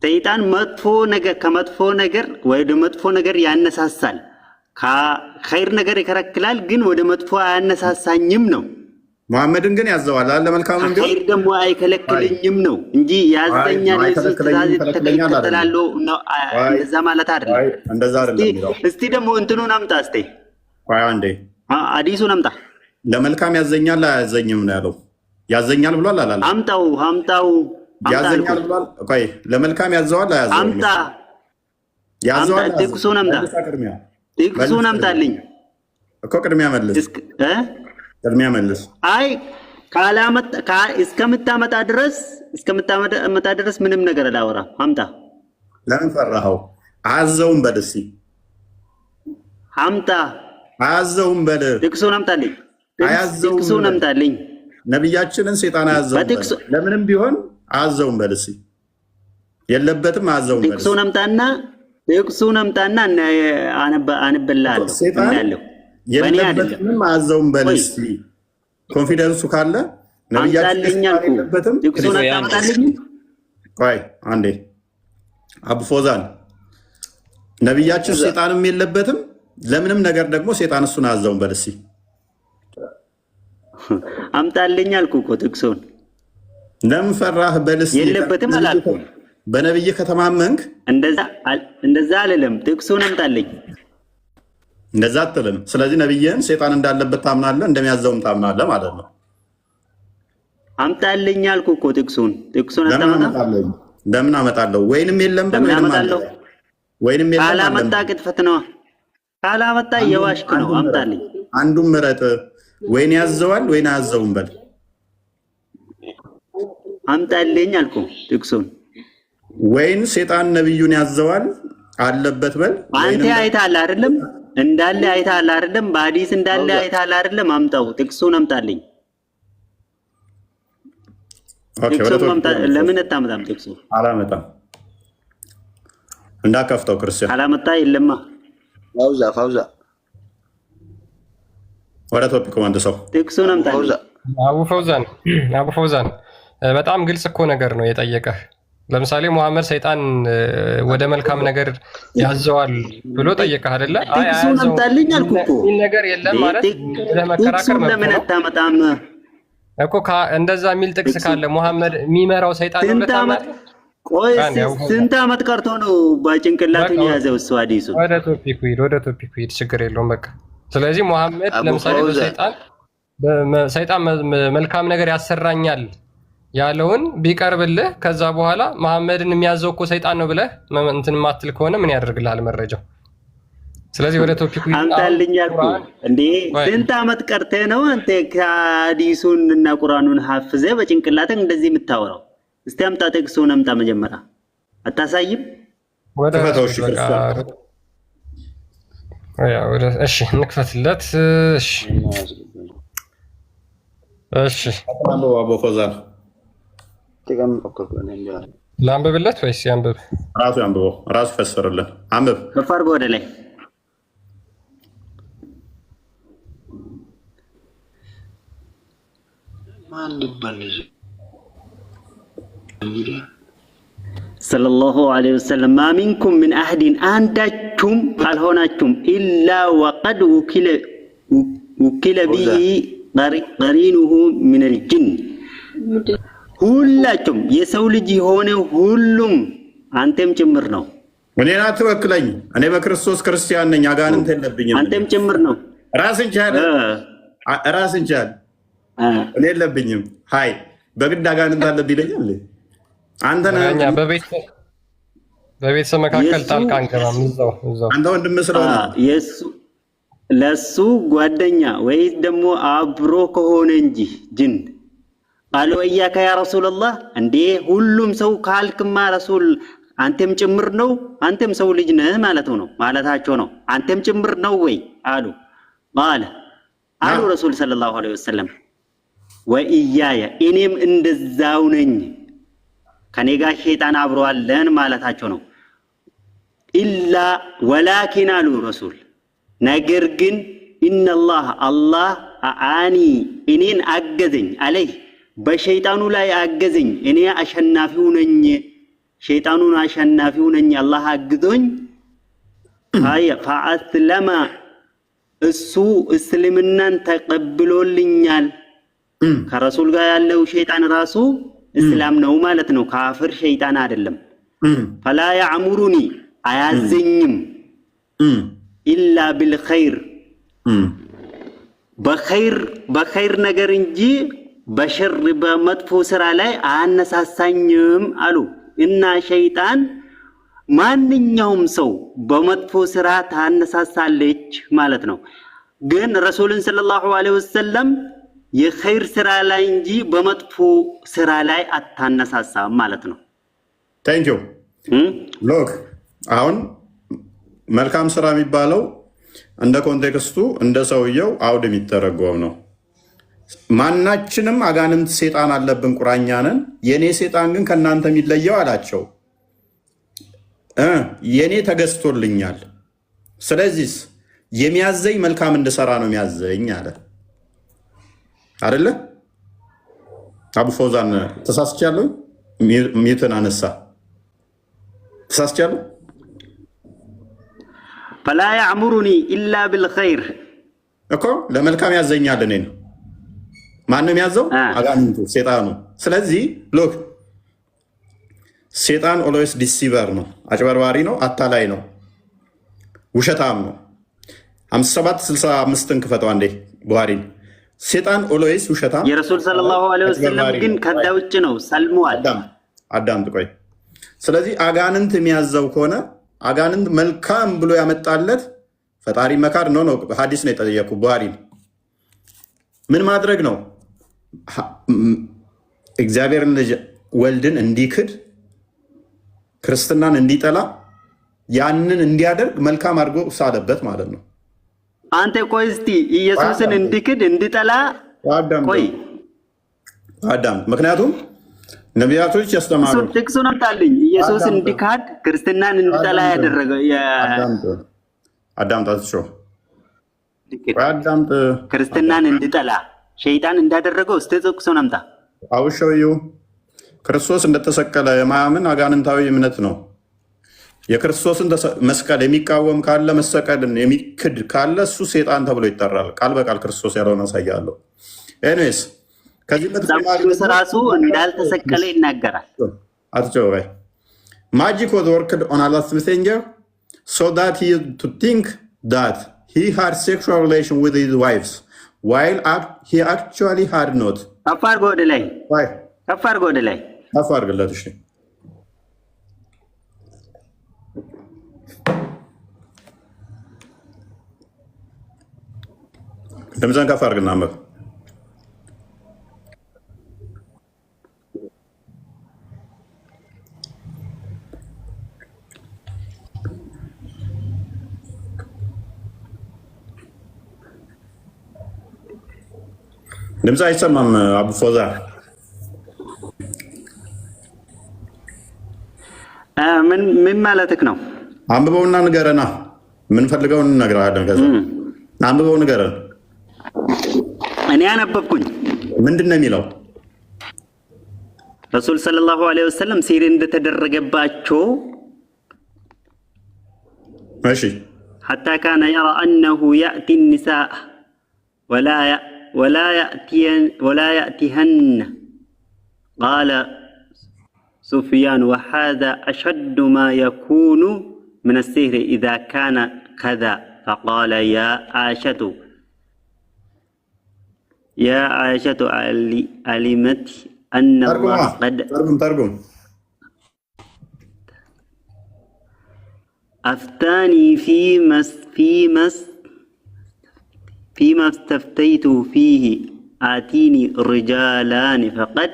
[SPEAKER 2] ሰይጣን ከመጥፎ ነገር ወደ መጥፎ ነገር ያነሳሳል፣ ከኸይር ነገር ይከለክላል፣ ግን ወደ መጥፎ አያነሳሳኝም ነው።
[SPEAKER 1] መሐመድን ግን ያዘዋል አለ መልካም እንዴ
[SPEAKER 2] ኸይር ደግሞ አይከለክልኝም ነው እንጂ ያዘኛል ተከተላለሁ ነው። እንደዛ ማለት አይደለም።
[SPEAKER 1] እንደዛ አይደለም።
[SPEAKER 2] እስቲ ደግሞ እንትኑን አምጣ። እስቲ
[SPEAKER 1] አንዴ
[SPEAKER 2] አዲሱን አምጣ።
[SPEAKER 1] ለመልካም ያዘኛል አያዘኝም ነው ያለው። ያዘኛል ብሏል አላለም?
[SPEAKER 2] አምጣው
[SPEAKER 1] ያዘኛል ብሏል። ቆይ ለመልካም ያዘዋል አያዘው?
[SPEAKER 2] አምጣ ያዘዋል። ጥቅሱን አምጣ። ጥቅሱን አምጣልኝ
[SPEAKER 1] እኮ ቅድሚያ መልስ። ቅድሚያ መልስ።
[SPEAKER 2] አይ እስከምታመጣ ድረስ ምንም ነገር አላወራም። አምጣ።
[SPEAKER 1] ለምን ፈራኸው? አያዘውም በል እስኪ አምጣ። አያዘውም በል።
[SPEAKER 2] ጥቅሱን አምጣልኝ። ጥቅሱን አምጣልኝ።
[SPEAKER 1] ነቢያችንን ሴጣን አያዘውም በል። ለምንም ቢሆን አያዘውም በል እስኪ። የለበትም አያዘውም በል። ጥቅሱን አምጣና አንብቤልሃለሁ። የለበትም አዘውን በልስ ኮንፊደንሱ ካለ ነብያችን የለበትም። ቆይ አንዴ አቡ ፎዛን ነብያችን ሰይጣንም የለበትም። ለምንም ነገር ደግሞ ሰይጣን እሱን አዘውን በልስ
[SPEAKER 2] አምጣልኝ አልኩ እኮ ጥቅሱን።
[SPEAKER 1] ለምን ፈራህ በልስ
[SPEAKER 2] የለበትም አላልኩም።
[SPEAKER 1] በነብይ ከተማመንክ
[SPEAKER 2] እንደዛ አልልም። ጥቅሱን አምጣልኝ።
[SPEAKER 1] እንደዛ አትልም። ስለዚህ ነብይን ሰይጣን እንዳለበት ታምናለህ፣ እንደሚያዘውም ታምናለህ ማለት ነው።
[SPEAKER 2] አምጣልኝ አልኩ እኮ ጥቅሱን አታመጣም።
[SPEAKER 1] ለምን አመጣለሁ? ወይንም የለም ወይንም የለም።
[SPEAKER 2] ካላመጣ ቅጥፈት ነው። ካላመጣ የዋሽክ ነው። አምጣልኝ።
[SPEAKER 1] አንዱን ምረጥ። ወይን ያዘዋል ወይን አያዘውም በል።
[SPEAKER 2] አምጣልኝ አልኩ ጥቅሱን።
[SPEAKER 1] ወይን ሰይጣን ነብዩን ያዘዋል አለበት በል።
[SPEAKER 2] አንተ አይተሃል አይደለም? እንዳለ አይተሃል አይደለም? በሐዲስ እንዳለ አይተሃል አይደለም? አምጣው፣ ጥቅሱን አምጣልኝ። ለምን አታመጣም? ጥቅሱ
[SPEAKER 1] አላመጣም። እንዳከፍተው ክርስቲያን
[SPEAKER 2] አላመጣ የለማ።
[SPEAKER 4] ፋውዛ
[SPEAKER 1] ወደ ቶፒክ አንድ ሰው
[SPEAKER 2] ጥቅሱን አምጣልኝ።
[SPEAKER 5] አቡ ፈውዛን በጣም ግልጽ እኮ ነገር ነው የጠየቀህ። ለምሳሌ ሙሐመድ ሰይጣን ወደ መልካም ነገር ያዘዋል ብሎ ጠየቀህ አይደለ?
[SPEAKER 2] ጥቅሱን አምጣልኝ አልኩ እኮ።
[SPEAKER 5] ነገር የለም ማለት ለመከራከር
[SPEAKER 2] ለምን አታመጣም
[SPEAKER 5] እኮ? እንደዛ የሚል ጥቅስ ካለ ሙሐመድ የሚመራው ሰይጣን ነው ለታመጣ።
[SPEAKER 2] ቆይ ስንት ዓመት ቀርቶ ነው በጭንቅላቱን የያዘው እሱ ሐዲሱ?
[SPEAKER 5] ወደ ቶፒኩ ሂድ፣ ችግር የለውም በቃ። ስለዚህ ሙሐመድ ለምሳሌ ሰይጣን መልካም ነገር ያሰራኛል ያለውን ቢቀርብልህ ከዛ በኋላ መሐመድን የሚያዘው እኮ ሰይጣን ነው ብለህ እንትን ማትል ከሆነ ምን ያደርግልሃል መረጃው? ስለዚህ ወደ ቶፒኩ
[SPEAKER 2] አምጣልኝ አልኩ እንዴ። ስንት ዓመት ቀርተህ ነው አንተ ከሐዲሱን እና ቁርአኑን ሐፍዘህ በጭንቅላትህ እንደዚህ የምታወራው? እስቲ አምጣ፣ ጥቅሱን አምጣ። መጀመሪያ አታሳይም?
[SPEAKER 5] እሺ እንክፈትለት። እሺ
[SPEAKER 1] አቡ ፎዛን
[SPEAKER 5] ላንብብለት ወይስ ያንብብ?
[SPEAKER 1] ራሱ ያንብበው፣ ራሱ ይፈስርልን። አንብብ።
[SPEAKER 2] ከፋርጎ ወደ ላይ ሰለላሁ ዐለይሂ ወሰለም ማ ሚንኩም ምን አህዲን አንዳችሁም ካልሆናችሁም ኢላ ወቀድ ውኪለ ቢሂ ቀሪኑሁ ሚነል ጅን ሁላችሁም የሰው ልጅ የሆነ ሁሉም አንተም ጭምር ነው።
[SPEAKER 1] እኔን አትወክለኝ። እኔ በክርስቶስ ክርስቲያን ነኝ፣ አጋንንት የለብኝም።
[SPEAKER 2] አንተም ጭምር ነው።
[SPEAKER 1] ራስን ቻል። እኔ የለብኝም። ሃይ በግድ አጋንንት አለብኝ ይለኛል። አንተ ነህ
[SPEAKER 5] በቤተሰብ መካከል ጣልቃ አንገባም። እዛው አንተ
[SPEAKER 1] ወንድም ስለሆነ
[SPEAKER 2] ለሱ ጓደኛ ወይስ ደግሞ አብሮ ከሆነ እንጂ ጅን ቃሉ ወያከ ያ ረሱላህ። እንዴ ሁሉም ሰው ካልክማ ረሱል አንተም ጭምር ነው፣ አንተም ሰው ልጅ ነህ ማለታቸው ነው። አንተም ጭምር ነው ወይ አሉ። አሉ ረሱል ሰለላሁ ዐለይሂ ወሰለም ወኢያየ እኔም እንደዛው ነኝ፣ ከኔ ጋር ሸይጣን አብሮ አለን ማለታቸው ነው። ኢላ ወላኪን አሉ ረሱል ነገር ግን ኢነላህ አላህ አኒ እኔን አገዘኝ አለይህ በሸይጣኑ ላይ አገዘኝ። እኔ አሸናፊው ነኝ፣ ሸይጣኑን አሸናፊው ነኝ። አላህ አግዞኝ ፈአስለመ እሱ እስልምናን ተቀብሎልኛል። ከረሱል ጋር ያለው ሸይጣን ራሱ እስላም ነው ማለት ነው፣ ካፍር ሸይጣን አይደለም። ፈላ ያዕሙሩኒ አያዘኝም ኢላ ቢልኸይር በኸይር ነገር እንጂ በሸር በመጥፎ ስራ ላይ አያነሳሳኝም አሉ። እና ሸይጣን ማንኛውም ሰው በመጥፎ ስራ ታነሳሳለች ማለት ነው። ግን ረሱልን ሰለላሁ ዐለይሂ ወሰለም የኸይር ስራ ላይ እንጂ በመጥፎ ስራ ላይ አታነሳሳም ማለት ነው።
[SPEAKER 1] ታንክ ዩ ሎክ አሁን መልካም ስራ የሚባለው እንደ ኮንቴክስቱ እንደ ሰውየው አውድ የሚተረጎም ነው። ማናችንም አጋንንት ሴጣን አለብን፣ ቁራኛ ነን። የኔ ሴጣን ግን ከእናንተ የሚለየው አላቸው የኔ ተገዝቶልኛል። ስለዚህ የሚያዘኝ መልካም እንድሰራ ነው የሚያዘኝ አለ አይደለ? አቡ ፈውዛን ተሳስቻለሁ? ሚትን አነሳ ተሳስቻለሁ?
[SPEAKER 2] ፈላ ያዕሙሩኒ ኢላ ብልኸይር
[SPEAKER 1] እኮ ለመልካም ያዘኛል። እኔ ነው ማንም ያዘው? አጋንንቱ ሴጣኑ። ስለዚህ ሎክ ሴጣን ኦልዌይስ ዲሲቨር ነው፣ አጭበርባሪ ነው፣ አታላይ ነው፣ ውሸታም ነው። 5765ን ክፈተው አንዴ ቡሃሪን። ሴጣን ኦልዌይስ ውሸታም።
[SPEAKER 2] የረሱል ሰለላሁ ዐለይሂ ወሰለም ግን ከዛ ውጭ ነው፣ ሰልመዋል።
[SPEAKER 1] አዳምጥ ቆይ። ስለዚህ አጋንንት የሚያዘው ከሆነ አጋንንት መልካም ብሎ ያመጣለት ፈጣሪ መካድ ነው። ሀዲስ ነው የጠየቁ ቡሃሪን ምን ማድረግ ነው? እግዚአብሔርን ልጅ ወልድን እንዲክድ ክርስትናን እንዲጠላ ያንን እንዲያደርግ መልካም አድርጎ ሳለበት ማለት ነው።
[SPEAKER 2] አንተ ቆይ እስቲ ኢየሱስን እንዲክድ እንዲጠላ ቆይ
[SPEAKER 1] አዳምጥ። ምክንያቱም ነቢያቶች ያስተማሩ
[SPEAKER 2] ጥቅሱን አምጣልኝ። ኢየሱስ እንዲካድ ክርስትናን እንዲጠላ ያደረገ
[SPEAKER 1] አዳምጣት አዳምጥ።
[SPEAKER 2] ክርስትናን እንዲጠላ ሸይጣን እንዳደረገው እስቲ ጥቅሱን አምጣ።
[SPEAKER 1] አውሸዩ ክርስቶስ እንደተሰቀለ የማያምን አጋንንታዊ እምነት ነው። የክርስቶስን መስቀል የሚቃወም ካለ መሰቀልን የሚክድ ካለ እሱ ሴጣን ተብሎ ይጠራል። ቃል በቃል ክርስቶስ ያለውን አሳያለሁ። ኤኒዌይስ ከዚህ
[SPEAKER 2] ራሱ እንዳልተሰቀለ ይናገራል።
[SPEAKER 1] አትጨበይ ማጂክ was worked on Allah's messenger so that he to think that he had sexual relation with his wives while he actually had not.
[SPEAKER 2] ከፋር ጎደ ላይ ከፋር ጎደ ላይ
[SPEAKER 1] ከፋር ገለት እሺ ድምፅህን ከፍ አድርግና አንብብ። ድምፅ አይሰማም። አቡ ፎዛ
[SPEAKER 2] ምን ማለትክ ነው?
[SPEAKER 1] አንብበውና ንገረና። ምንፈልገውን እንነግርሃለን። ከዛ አንብበው ንገረን።
[SPEAKER 2] እኔ አነበብኩኝ።
[SPEAKER 1] ምንድን ነው የሚለው?
[SPEAKER 2] ረሱል ሰለላሁ ዐለይሂ ወሰለም ሲር እንደተደረገባቸው
[SPEAKER 1] እሺ
[SPEAKER 2] ሐታ ካነ የራ አነሁ ያእቲ ኒሳ ወላ ያእቲሀን ቃለ ሱፊያን ወሃዛ አሸዱ ማ የኩኑ ምን ሲህሪ ኢዛ ካነ ከዛ ፈቃለ ያ ዓኢሸቱ አሊመት አነ አላህ ቀድ አፍታኒ ፊማ እስተፍተይቱ ፊህ አቲኒ ሪጃላን ፈቀድ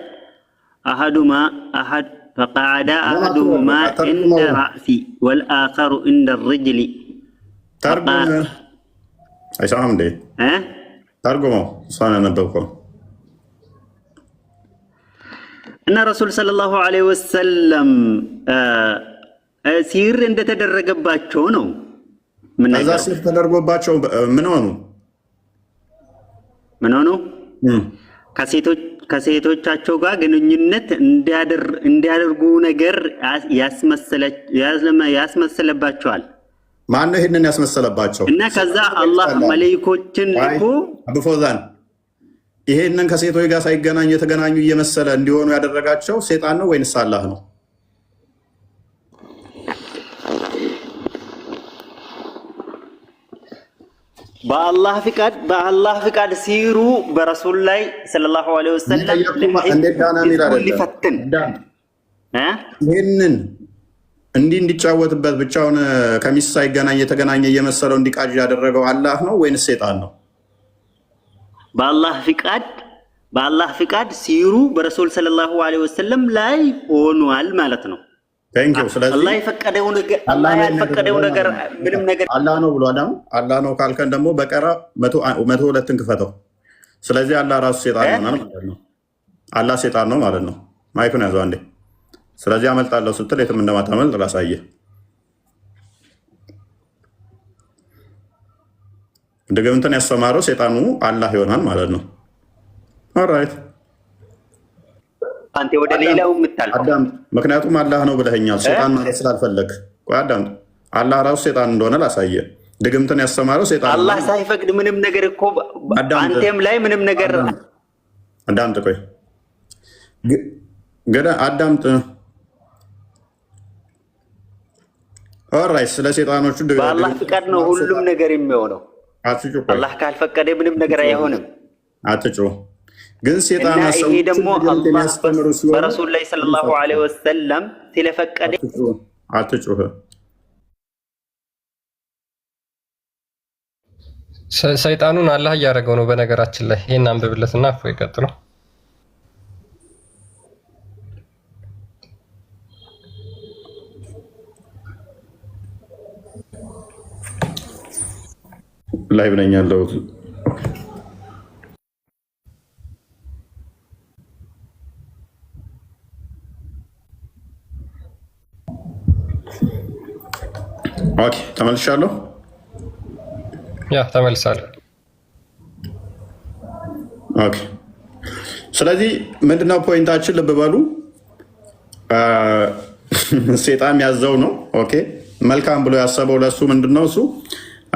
[SPEAKER 2] ፈቀዐዳ አሐዱሁማ ዐንደ ረእሲ ወልአኸሩ ዐንደ ሪጅሊ።
[SPEAKER 1] አይሰማም እንዴ? ተርጉመው። እሷን ያነበብከው እና ረሱል ሰለላሁ ዐለይሂ ወሰለም ሲር እንደተደረገባቸው ነው። እዛ ሲር ተደርጎባቸው ምን ሆኑ?
[SPEAKER 2] ከሴቶቻቸው ጋር ግንኙነት እንዲያደርጉ ነገር ያስመሰለባቸዋል።
[SPEAKER 1] ማን ነው ይህንን ያስመሰለባቸው?
[SPEAKER 2] እና ከዛ አላህ መለይኮችን ልኮ
[SPEAKER 1] አብፎዛን ይሄንን ከሴቶች ጋር ሳይገናኙ የተገናኙ እየመሰለ እንዲሆኑ ያደረጋቸው ሴጣን ነው ወይንስ አላህ ነው?
[SPEAKER 2] በአላህ ፍቃድ ሲሩ በረሱል ላይ ሰለላሁ ዐለይሂ ወሰለም ሊፈትን
[SPEAKER 1] ይህንን እንዲጫወትበት ብቻውን ከሚስት ሳይገናኝ የተገናኘ እየመሰለው እንዲቃዥ ያደረገው አላህ ነው ወይንስ ሴጣን ነው?
[SPEAKER 2] በአላህ ፍቃድ ሲሩ በረሱል ሰለላሁ ዐለይሂ ወሰለም ላይ ሆኗል ማለት ነው። አላህ ያልፈቀደው ነገር ምንም ነገር
[SPEAKER 1] አላህ ነው ብሎ አላህ ነው ካልከን ደግሞ በቀራ 102ን ክፈተው። ስለዚህ አላህ ራሱ ሴጣን ነው ማለት ነው። አላህ ሴጣን ነው ማለት ነው። ማይኩን ያዘው አንዴ። ስለዚህ አመልጣለሁ ስትል የትም እንደማታመልጥ ላሳየህ። ድግምትን ያስተማረው ሰይጣኑ አላህ ይሆናል ማለት ነው። ኦራይት
[SPEAKER 2] አንተ ወደ ሌላው የምታልፈው
[SPEAKER 1] አዳምጥ። ምክንያቱም አላህ ነው ብለኸኛል፣ ሰይጣን ማለት ስላልፈለግ። ቆይ አዳምጥ። አላህ ራሱ ሰይጣን እንደሆነ ላሳየ። ድግምትን ያስተማረው ሰይጣን
[SPEAKER 2] አላህ ሳይፈቅድ ምንም ነገር እኮ አንተም ላይ ምንም ነገር
[SPEAKER 1] አዳምጥ። ቆይ ገዳ አዳምጥ። ኦራይት ስለ ሰይጣኖቹ
[SPEAKER 2] በአላህ ፍቃድ ነው ሁሉም ነገር የሚሆነው። አላህ ካልፈቀደ ምንም ነገር አይሆንም።
[SPEAKER 1] አትጩ ግን ሰይጣን
[SPEAKER 2] ይሄ ደግሞ አላህ በረሱል ላይ ሰለላሁ ዐለይሂ ወሰለም ስለፈቀደ
[SPEAKER 1] አትጩህ።
[SPEAKER 5] ሰይጣኑን አላህ እያደረገው ነው። በነገራችን ላይ ይሄን አንብብለትና እፎይ ቀጥሎ።
[SPEAKER 1] ላይ ብለኝ ያለሁት ኦኬ፣ ተመልሻለሁ።
[SPEAKER 5] ያ ተመልሳለሁ።
[SPEAKER 1] ኦኬ፣ ስለዚህ ምንድነው ፖይንታችን? ልብ በሉ። ሴጣን ያዘው ነው። ኦኬ፣ መልካም ብሎ ያሰበው ለሱ ምንድነው? እሱ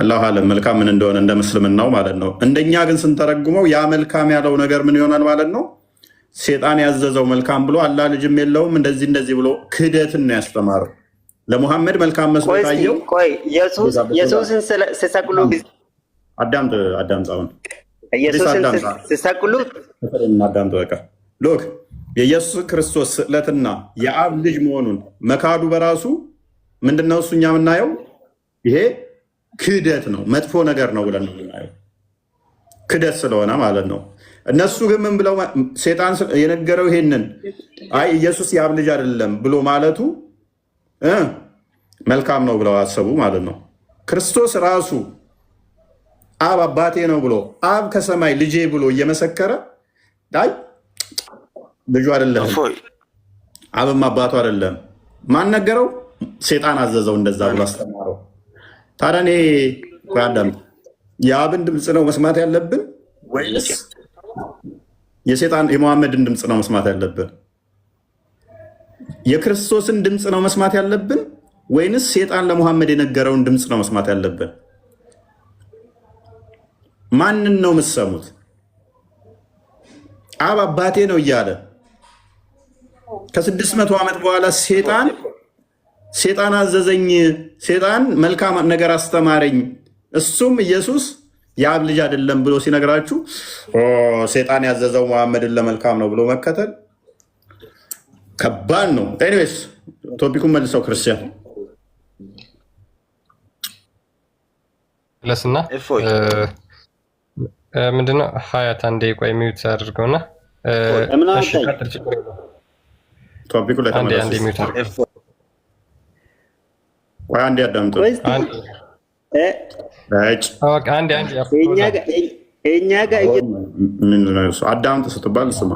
[SPEAKER 1] አላሁ አለም መልካም ምን እንደሆነ እንደ ምስልምናው ማለት ነው። እንደኛ ግን ስንተረጉመው ያ መልካም ያለው ነገር ምን ይሆናል ማለት ነው? ሴጣን ያዘዘው መልካም ብሎ አላህ ልጅም የለውም እንደዚህ ብሎ ክህደትን ነው ያስተማረው። ለሙሐመድ መልካም መስሎ ታየው።
[SPEAKER 2] ቆይ ኢየሱስን ሲሰቅሉ
[SPEAKER 1] አዳምጥ። አሁን
[SPEAKER 2] ኢየሱስን ሲሰቅሉ
[SPEAKER 1] አዳምጥ። በቃ ሎክ የኢየሱስ ክርስቶስ ስዕለትና የአብ ልጅ መሆኑን መካዱ በራሱ ምንድነው? እሱ እኛ የምናየው ይሄ ክህደት ነው፣ መጥፎ ነገር ነው ብለን ነው የምናየው፣ ክህደት ስለሆነ ማለት ነው። እነሱ ግን ምን ብለው ሴጣን የነገረው ይሄንን አይ ኢየሱስ የአብ ልጅ አይደለም ብሎ ማለቱ መልካም ነው ብለው አሰቡ ማለት ነው። ክርስቶስ ራሱ አብ አባቴ ነው ብሎ አብ ከሰማይ ልጄ ብሎ እየመሰከረ አይ ልጁ አይደለም አብም አባቱ አይደለም። ማን ነገረው? ሴጣን አዘዘው እንደዛ ብሎ አስተማረው። ታዲያ እኔ አዳምጥ፣ የአብን ድምፅ ነው መስማት ያለብን ወይስ የሙሐመድን ድምፅ ነው መስማት ያለብን? የክርስቶስን ድምፅ ነው መስማት ያለብን ወይንስ ሴጣን ለሙሐመድ የነገረውን ድምፅ ነው መስማት ያለብን? ማንን ነው የምትሰሙት? አብ አባቴ ነው እያለ ከ600 ዓመት በኋላ ሴጣን አዘዘኝ፣ ሴጣን መልካም ነገር አስተማረኝ፣ እሱም ኢየሱስ የአብ ልጅ አይደለም ብሎ ሲነግራችሁ ሴጣን ያዘዘው ሙሐመድን ለመልካም ነው ብሎ መከተል ከባድ ነው። ኤኒዌይስ ቶፒኩን መልሰው ክርስቲያን
[SPEAKER 5] ለስና ምንድነው? ሀያት አንዴ ቆይ ሚዩት አድርገውና
[SPEAKER 1] ቶፒኩ ላይ አንዴ አዳምጡ። አዳምጥ ስትባል ስማ።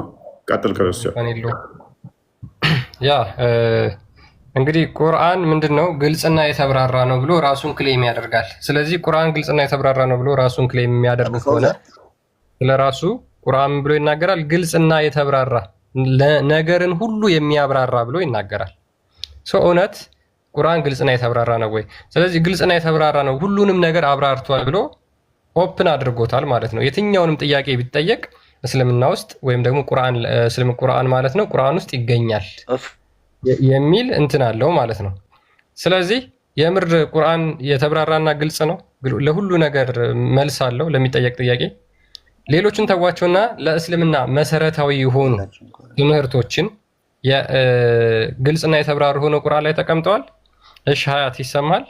[SPEAKER 1] ቀጥል ክርስቲያን።
[SPEAKER 5] ያ እንግዲህ ቁርአን ምንድን ነው? ግልጽና የተብራራ ነው ብሎ ራሱን ክሌም ያደርጋል። ስለዚህ ቁርአን ግልጽና የተብራራ ነው ብሎ ራሱን ክሌም የሚያደርግ ከሆነ ስለራሱ ቁርአን ብሎ ይናገራል። ግልጽና የተብራራ ነገርን ሁሉ የሚያብራራ ብሎ ይናገራል። እውነት ቁርአን ግልጽና የተብራራ ነው ወይ? ስለዚህ ግልጽና የተብራራ ነው ሁሉንም ነገር አብራርቷል ብሎ ኦፕን አድርጎታል ማለት ነው። የትኛውንም ጥያቄ ቢጠየቅ እስልምና ውስጥ ወይም ደግሞ ቁርአን ማለት ነው ቁርአን ውስጥ ይገኛል የሚል እንትን አለው ማለት ነው። ስለዚህ የምር ቁርአን የተብራራና ግልጽ ነው፣ ለሁሉ ነገር መልስ አለው ለሚጠየቅ ጥያቄ። ሌሎችን ተዋቸውና ለእስልምና መሰረታዊ የሆኑ ትምህርቶችን ግልጽና የተብራሩ ሆነው ቁርአን ላይ ተቀምጠዋል። እሺ ሀያት ይሰማል?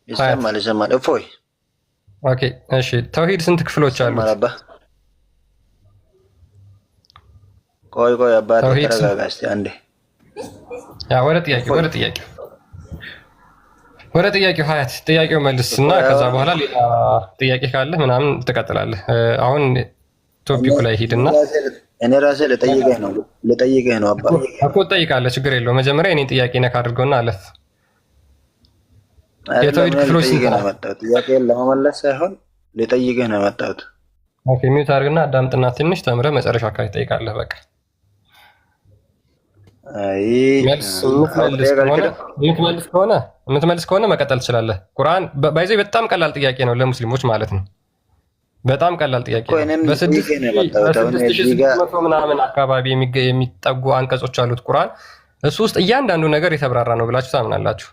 [SPEAKER 4] ይሰማል። እፎይ
[SPEAKER 5] ኦኬ እሺ። ተውሂድ ስንት ክፍሎች አሉት?
[SPEAKER 4] ቆይ አባቴ ተረጋጋ እስቲ አንዴ።
[SPEAKER 5] ያ ወደ ጥያቄው ሀያት ጥያቄው መልስና ከዛ በኋላ ሌላ ጥያቄ ካለ ምናምን ትቀጥላለህ። አሁን ቶፒኩ ላይ ሂድና
[SPEAKER 4] እኔ ራሴ ልጠይቅህ ነው አባ
[SPEAKER 5] እኮ ትጠይቃለህ፣ ችግር የለውም። መጀመሪያ እኔን ጥያቄ ነካ አድርገውና አለፍ። የተውሂድ ክፍሎች
[SPEAKER 4] ነው መጣሁት። ጥያቄን ለመመለስ ሳይሆን ልጠይቅህ ነው መጣሁት።
[SPEAKER 5] ኦኬ ሚውት አድርግና አዳምጥና ትንሽ ተምረህ መጨረሻ አካባቢ ትጠይቃለህ። በቃ የምትመልስ ከሆነ መቀጠል ትችላለህ። ቁርአን ባይዘ በጣም ቀላል ጥያቄ ነው ለሙስሊሞች ማለት ነው። በጣም ቀላል ጥያቄ ነው። በ6,600 ምናምን አካባቢ የሚጠጉ አንቀጾች አሉት ቁርአን። እሱ ውስጥ እያንዳንዱ ነገር የተብራራ ነው ብላችሁ ታምናላችሁ።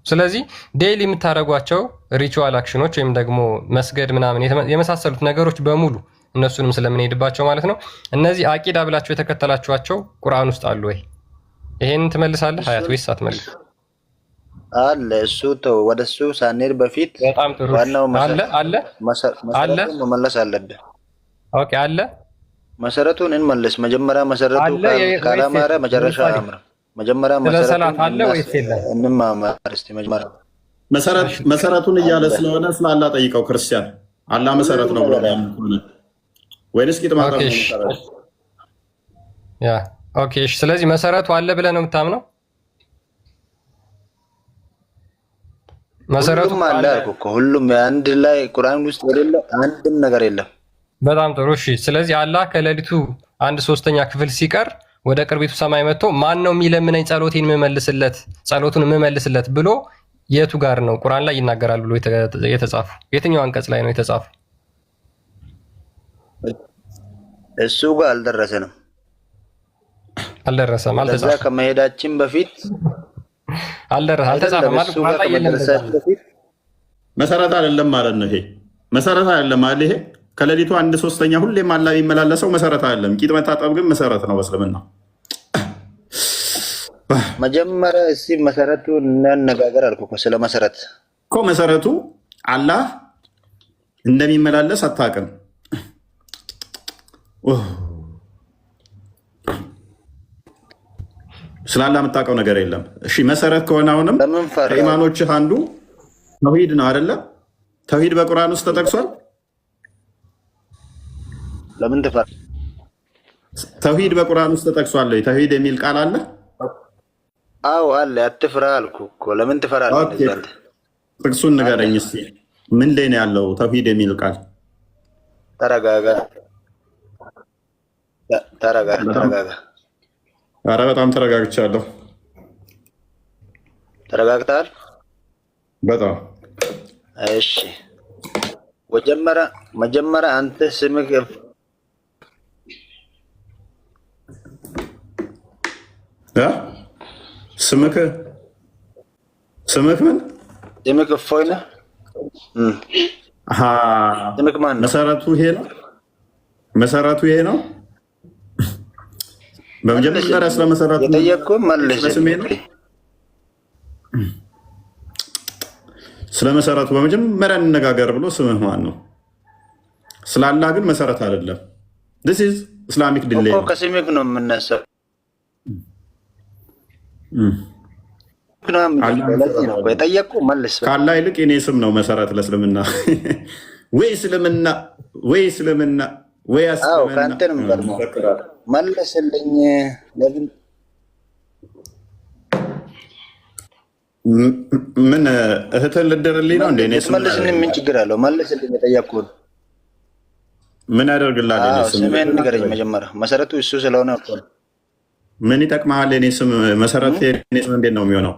[SPEAKER 5] ስለዚህ ዴይሊ የምታደርጓቸው ሪቹዋል አክሽኖች ወይም ደግሞ መስገድ ምናምን የመሳሰሉት ነገሮች በሙሉ እነሱንም ስለምንሄድባቸው ማለት ነው። እነዚህ አቂዳ ብላችሁ የተከተላችኋቸው ቁርአን ውስጥ አሉ ወይ? ይሄንን ትመልሳለህ ሀያት ወይስ አትመልስ?
[SPEAKER 4] አለ እሱ ተው። ወደሱ ሳንሄድ በፊት
[SPEAKER 5] በጣም ጥሩ አለ
[SPEAKER 4] መመለስ አለብህ።
[SPEAKER 5] ኦኬ አለ
[SPEAKER 4] መሰረቱን እንመልስ። መጀመሪያ መሰረቱ ካላማረ መጨረሻ አያምር። መጀመሪያ
[SPEAKER 5] መሰረቱን አለ ወይስ የለም
[SPEAKER 4] እንማማር እስቲ። መጀመሪያ
[SPEAKER 1] መሰረቱን እያለ ስለሆነ ስላላ ጠይቀው። ክርስቲያን አላህ መሰረት ነው ብሎ ወይንስ ቂጥ ማጠብ ነው መሰረት?
[SPEAKER 5] ያ ኦኬ እሺ። ስለዚህ መሰረቱ አለ ብለህ ነው የምታምነው? መሰረቱ
[SPEAKER 4] አለ አልኩ እኮ። ሁሉም አንድ ላይ ቁርአን ውስጥ የሌለ አንድም ነገር የለም።
[SPEAKER 5] በጣም ጥሩ እሺ። ስለዚህ አላህ ከሌሊቱ 1/3 ክፍል ሲቀር ወደ ቅርቢቱ ሰማይ መጥቶ ማን ነው የሚለምነኝ ጸሎቱን የምመልስለት ብሎ የቱ ጋር ነው ቁርአን ላይ ይናገራል ብሎ የተጻፈው? የትኛው አንቀጽ ላይ ነው የተጻፈው?
[SPEAKER 4] እሱ ጋር አልደረሰም።
[SPEAKER 5] አልተጻፈም።
[SPEAKER 4] ከመሄዳችን በፊት
[SPEAKER 5] አልተጻፈም።
[SPEAKER 1] መሰረት አይደለም ማለት ነው። ይሄ መሰረት አይደለም ማለት ይሄ ከሌሊቱ 1/3 ሁሌም አላህ የሚመላለሰው መሰረት አይደለም። ቂጥ መታጠብ ግን መሰረት ነው በእስልምና።
[SPEAKER 4] መጀመሪያ እስኪ መሰረቱ እንነጋገር አልኩ እኮ። ስለ መሰረት
[SPEAKER 1] እኮ መሰረቱ አላህ እንደሚመላለስ አታውቅም። ስለ አላህ የምታውቀው ነገር የለም። እሺ መሰረት ከሆነ አሁንም ከኢማኖችህ አንዱ ተውሂድ ነው አይደለ? ተውሂድ በቁርአን ውስጥ ተጠቅሷል።
[SPEAKER 4] ለምን ትፈራ?
[SPEAKER 1] ተውሂድ በቁርአን ውስጥ ተጠቅሷል። ተውሂድ የሚል ቃል አለ?
[SPEAKER 4] አዎ አለ። አትፍራ አልኩ እኮ። ለምን ትፈራለህ?
[SPEAKER 1] ጥቅሱን ንገረኝ እስኪ። ምን ላይ ነው ያለው ተውሂድ የሚል ቃል?
[SPEAKER 4] ተረጋጋ።
[SPEAKER 1] ኧረ በጣም ተረጋግቻለሁ።
[SPEAKER 4] ተረጋግተሃል?
[SPEAKER 1] በጣም
[SPEAKER 4] እሺ። መጀመሪያ አንተ ስምህ
[SPEAKER 1] ስምህ ምን?
[SPEAKER 4] ስምህ እፎይ ነው። ስምህ ማን ነው?
[SPEAKER 1] መሰረቱ ይሄ ነው። በመጀመሪያ ስለ መሰረቱ
[SPEAKER 4] የጠየቅኩህ መልስ።
[SPEAKER 1] ስለ መሰረቱ በመጀመሪያ እንነጋገር ብሎ ስምህ ማን ነው? ስለ አላህ ግን መሰረት አይደለም። this is islamic delay
[SPEAKER 4] እኮ ከስምህ ነው የምነሳው። የጠየቅኩህ መልስ።
[SPEAKER 1] ከአላህ ይልቅ የኔ ስም ነው መሰረት ለእስልምና። ወይ እስልምና ወይ
[SPEAKER 4] ከአንተ ነው የሚቀድመው። መለስልኝ። ለምን
[SPEAKER 1] ምን እህትህን ልደርልኝ ነው እንዴ?
[SPEAKER 4] መልስልኝ። ምን ችግር አለው? መልስልኝ። የጠየቅኩህን
[SPEAKER 1] ምን ያደርግልሃል?
[SPEAKER 4] ስምህን ንገረኝ መጀመሪያ። መሰረቱ እሱ ስለሆነ እኮ ነው።
[SPEAKER 1] ምን ይጠቅመሃል? የኔ ስም መሰረት የኔ ስም እንዴት ነው የሚሆነው?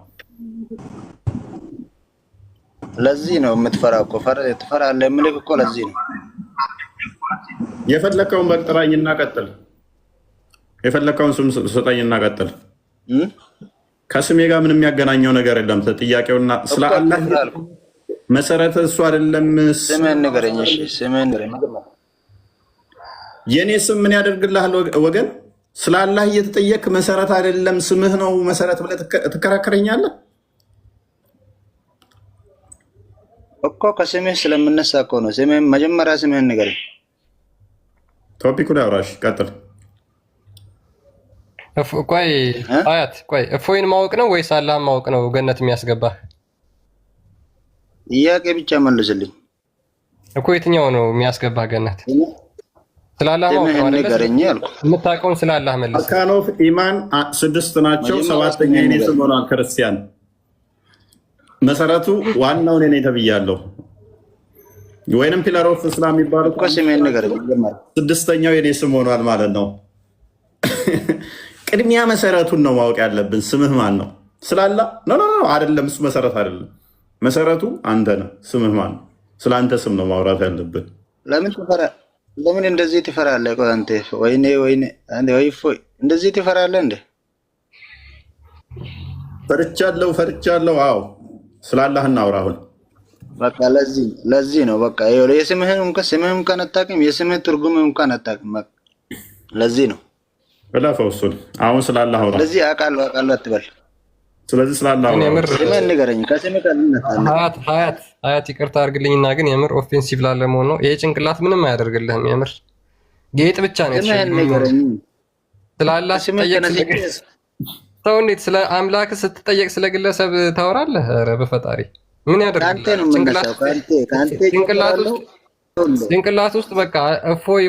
[SPEAKER 4] ለዚህ ነው የምትፈራው እኮ። ትፈራለህ የምልህ እኮ ለዚህ ነው።
[SPEAKER 1] የፈለከውን በጥራኝና ቀጥል። የፈለከውን ስም ስጠኝና ቀጥል። ከስሜ ጋር ምንም የሚያገናኘው ነገር የለም። ጥያቄውና ስለ አላህ መሰረት እሱ አይደለም።
[SPEAKER 4] ስምህን ንገረኝ። እሺ ስምህን ንገረኝ።
[SPEAKER 1] የኔ ስም ምን ያደርግልሃል ወገን? ስለ አላህ እየተጠየቅ መሰረት አይደለም ስምህ ነው መሰረት ብለህ ትከራከረኛለህ
[SPEAKER 4] እኮ። ከስምህ ስለምነሳ እኮ ነው። መጀመሪያ ስምህን ንገረኝ።
[SPEAKER 1] ቶፒኩ ላይ አውራሽ ቀጥል።
[SPEAKER 5] ቆይ አያት፣ ቆይ እፎይን ማወቅ ነው ወይስ አላህን ማወቅ ነው ገነት የሚያስገባህ?
[SPEAKER 4] ጥያቄ ብቻ መልስልኝ
[SPEAKER 5] እኮ። የትኛው ነው የሚያስገባህ ገነት? ስለ አላህ ማወቅ ነው
[SPEAKER 4] ንገረኝ አልኩ።
[SPEAKER 5] የምታውቀውን ስለ አላህ መልስ።
[SPEAKER 1] አርካን ኦፍ ኢማን 6 ናቸው። 7ኛ የኔ ስም ሆኗል ክርስቲያን። መሰረቱ ዋናው እኔ ነኝ ተብያለሁ። ወይንም ፒለር ኦፍ እስላም የሚባለው ስድስተኛው የኔ ስም ሆኗል ማለት ነው። ቅድሚያ መሰረቱን ነው ማወቅ ያለብን። ስምህ ማን ነው ስላላ ኖ አይደለም። እሱ መሰረት አይደለም። መሰረቱ አንተ ነህ። ስምህ ማን ነው? ስለ አንተ ስም ነው ማውራት ያለብን።
[SPEAKER 4] ለምን እንደዚህ ትፈራለህ? ቆይ አንተ ወይኔ እንደዚህ ትፈራለህ እንዴ? ፈርቻለሁ። አዎ ስላላህ እናውራ አሁን። በቃ ለዚህ ነው በቃ የስምህን እንኳን አታውቅም። የስምህን ትርጉም እንኳን አታውቅም። ለዚህ ነው
[SPEAKER 1] እለፈው እሱን። አሁን ስላላህ አውራ። ለዚህ
[SPEAKER 4] አውቃለሁ አትበል።
[SPEAKER 1] ስለዚህ ስላላህ
[SPEAKER 4] ስምህን ንገረኝ። ከስምህ
[SPEAKER 5] ሀያት ይቅርታ አድርግልኝና ግን የምር ኦፌንሲቭ ላለመሆን ነው። ይሄ ጭንቅላት ምንም አያደርግልህም። የምር ጌጥ ብቻ ነው ስላላህ ሰው እንዴት ስለ አምላክ ስትጠየቅ ስለ ግለሰብ ታወራለህ? ኧረ በፈጣሪ ምን ያደርጋል? ጭንቅላት ውስጥ በቃ እፎይ